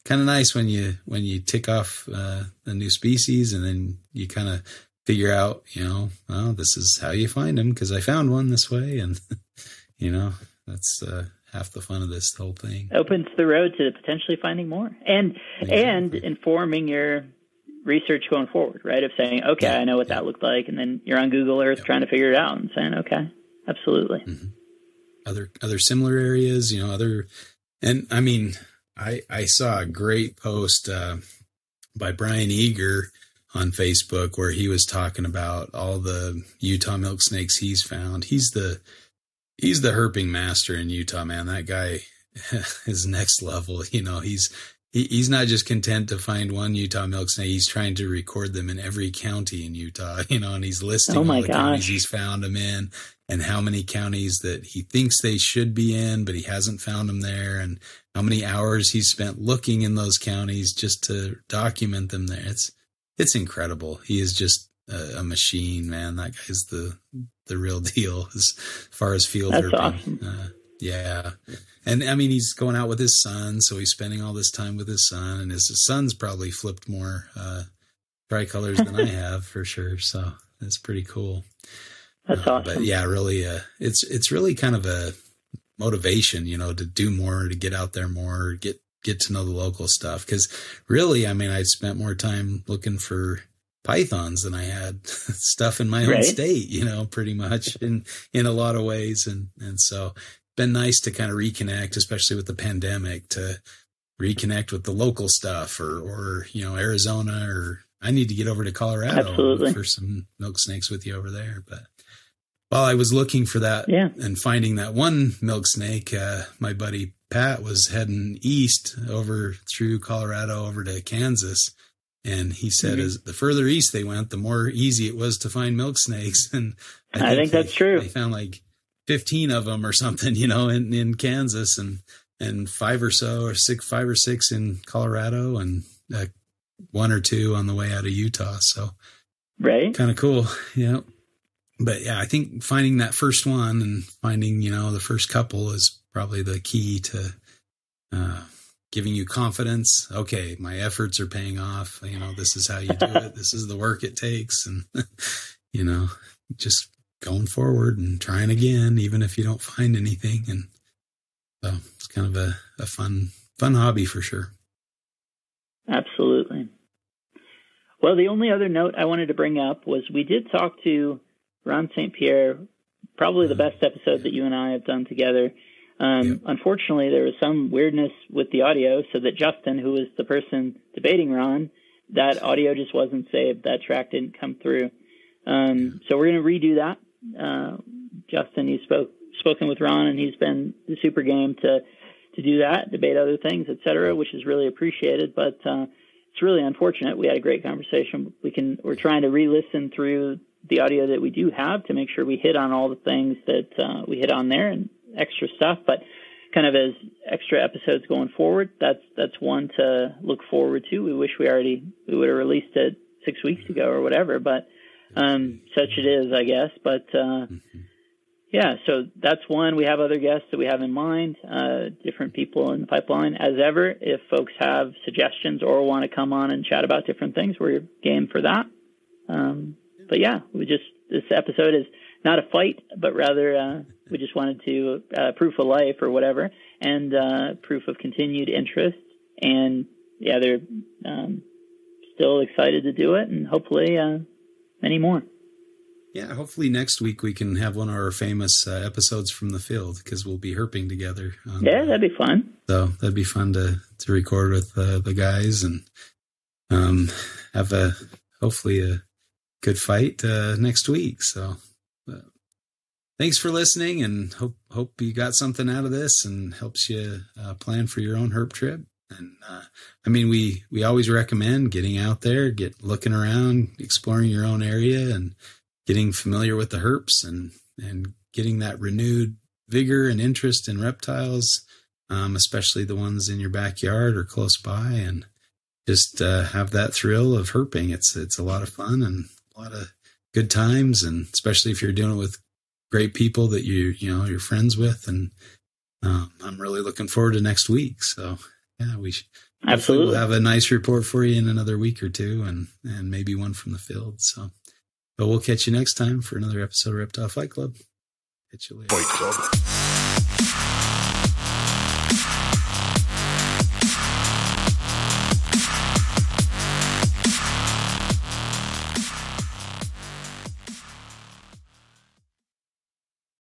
kind of nice when you tick off a new species, and then you kind of figure out, this is how you find them, because I found one this way, and that's half the fun of this whole thing. Opens the road to potentially finding more, and informing your research going forward, right? Of saying, okay, I know what that looked like, and then you're on Google Earth trying to figure it out and saying, okay, absolutely. Mm-hmm. Other similar areas, and I mean, I saw a great post by Brian Eager on Facebook where he was talking about all the Utah milk snakes he's found. He's the herping master in Utah, man. That guy is next level. He's not just content to find one Utah milk snake. He's trying to record them in every county in Utah, and he's listing all the counties he's found them in, and how many counties that he thinks they should be in, but he hasn't found them there, and how many hours he's spent looking in those counties just to document them there. It's incredible. He is just a machine, man. That guy's the real deal as far as field herping. Awesome. Yeah. And I mean, he's going out with his son, so he's spending all this time with his son, and his son's probably flipped more tricolors than I have for sure. So it's pretty cool. That's awesome. But yeah, really, it's really kind of a motivation, to do more, to get out there more, get to know the local stuff. Because really, I mean, I spent more time looking for pythons than I had stuff in my own state, pretty much in a lot of ways, and so. Been nice to kind of reconnect, especially with the pandemic, to reconnect with the local stuff or Arizona, or I need to get over to Colorado for some milk snakes with you over there. But while I was looking for that and finding that one milk snake, my buddy Pat was heading east over through Colorado over to Kansas. And he said, as the further east they went, the more easy it was to find milk snakes. And I think that's true. They found like 15 of them or something, in Kansas, and 5 or 6 in Colorado, and 1 or 2 on the way out of Utah. So kind of cool. Yeah. But yeah, I think finding that first one and finding, the first couple is probably the key to giving you confidence. Okay, my efforts are paying off. This is how you do it. This is the work it takes. And, just going forward and trying again, even if you don't find anything. And so it's kind of a fun hobby for sure. Absolutely. Well, the only other note I wanted to bring up was we did talk to Ron St. Pierre, probably the best episode that you and I have done together. Unfortunately, there was some weirdness with the audio, so that Justin, who was the person debating Ron, that audio just wasn't saved. That track didn't come through. So we're going to redo that. Justin, he's spoken with Ron, and he's been super game to do that, debate other things, etc., which is really appreciated. But it's really unfortunate. We had a great conversation. We're trying to re-listen through the audio that we do have to make sure we hit on all the things that we hit on there and extra stuff. But kind of as extra episodes going forward, that's one to look forward to. We wish we would have released it 6 weeks ago or whatever, but such it is, I guess. But yeah, so that's one. We have other guests that we have in mind, different people in the pipeline. As ever, if folks have suggestions or want to come on and chat about different things, we're game for that. But yeah, this episode is not a fight, but rather we just wanted to proof of life or whatever, and proof of continued interest. And yeah, they're still excited to do it, and hopefully many more. Yeah, hopefully next week we can have one of our famous episodes from the field, because we'll be herping together. Yeah, that'd be fun. So that'd be fun to record with the guys and have hopefully a good fight next week. So thanks for listening, and hope you got something out of this and helps you plan for your own herp trip. And I mean, we always recommend getting out there, looking around, exploring your own area, and getting familiar with the herps, and getting that renewed vigor and interest in reptiles, especially the ones in your backyard or close by, and just have that thrill of herping. It's a lot of fun and a lot of good times, and especially if you're doing it with great people that you're friends with. And I'm really looking forward to next week. So yeah, absolutely we'll have a nice report for you in another week or two, and maybe one from the field. So, but we'll catch you next time for another episode of Reptile Fight Club. Catch you later. Fight Club.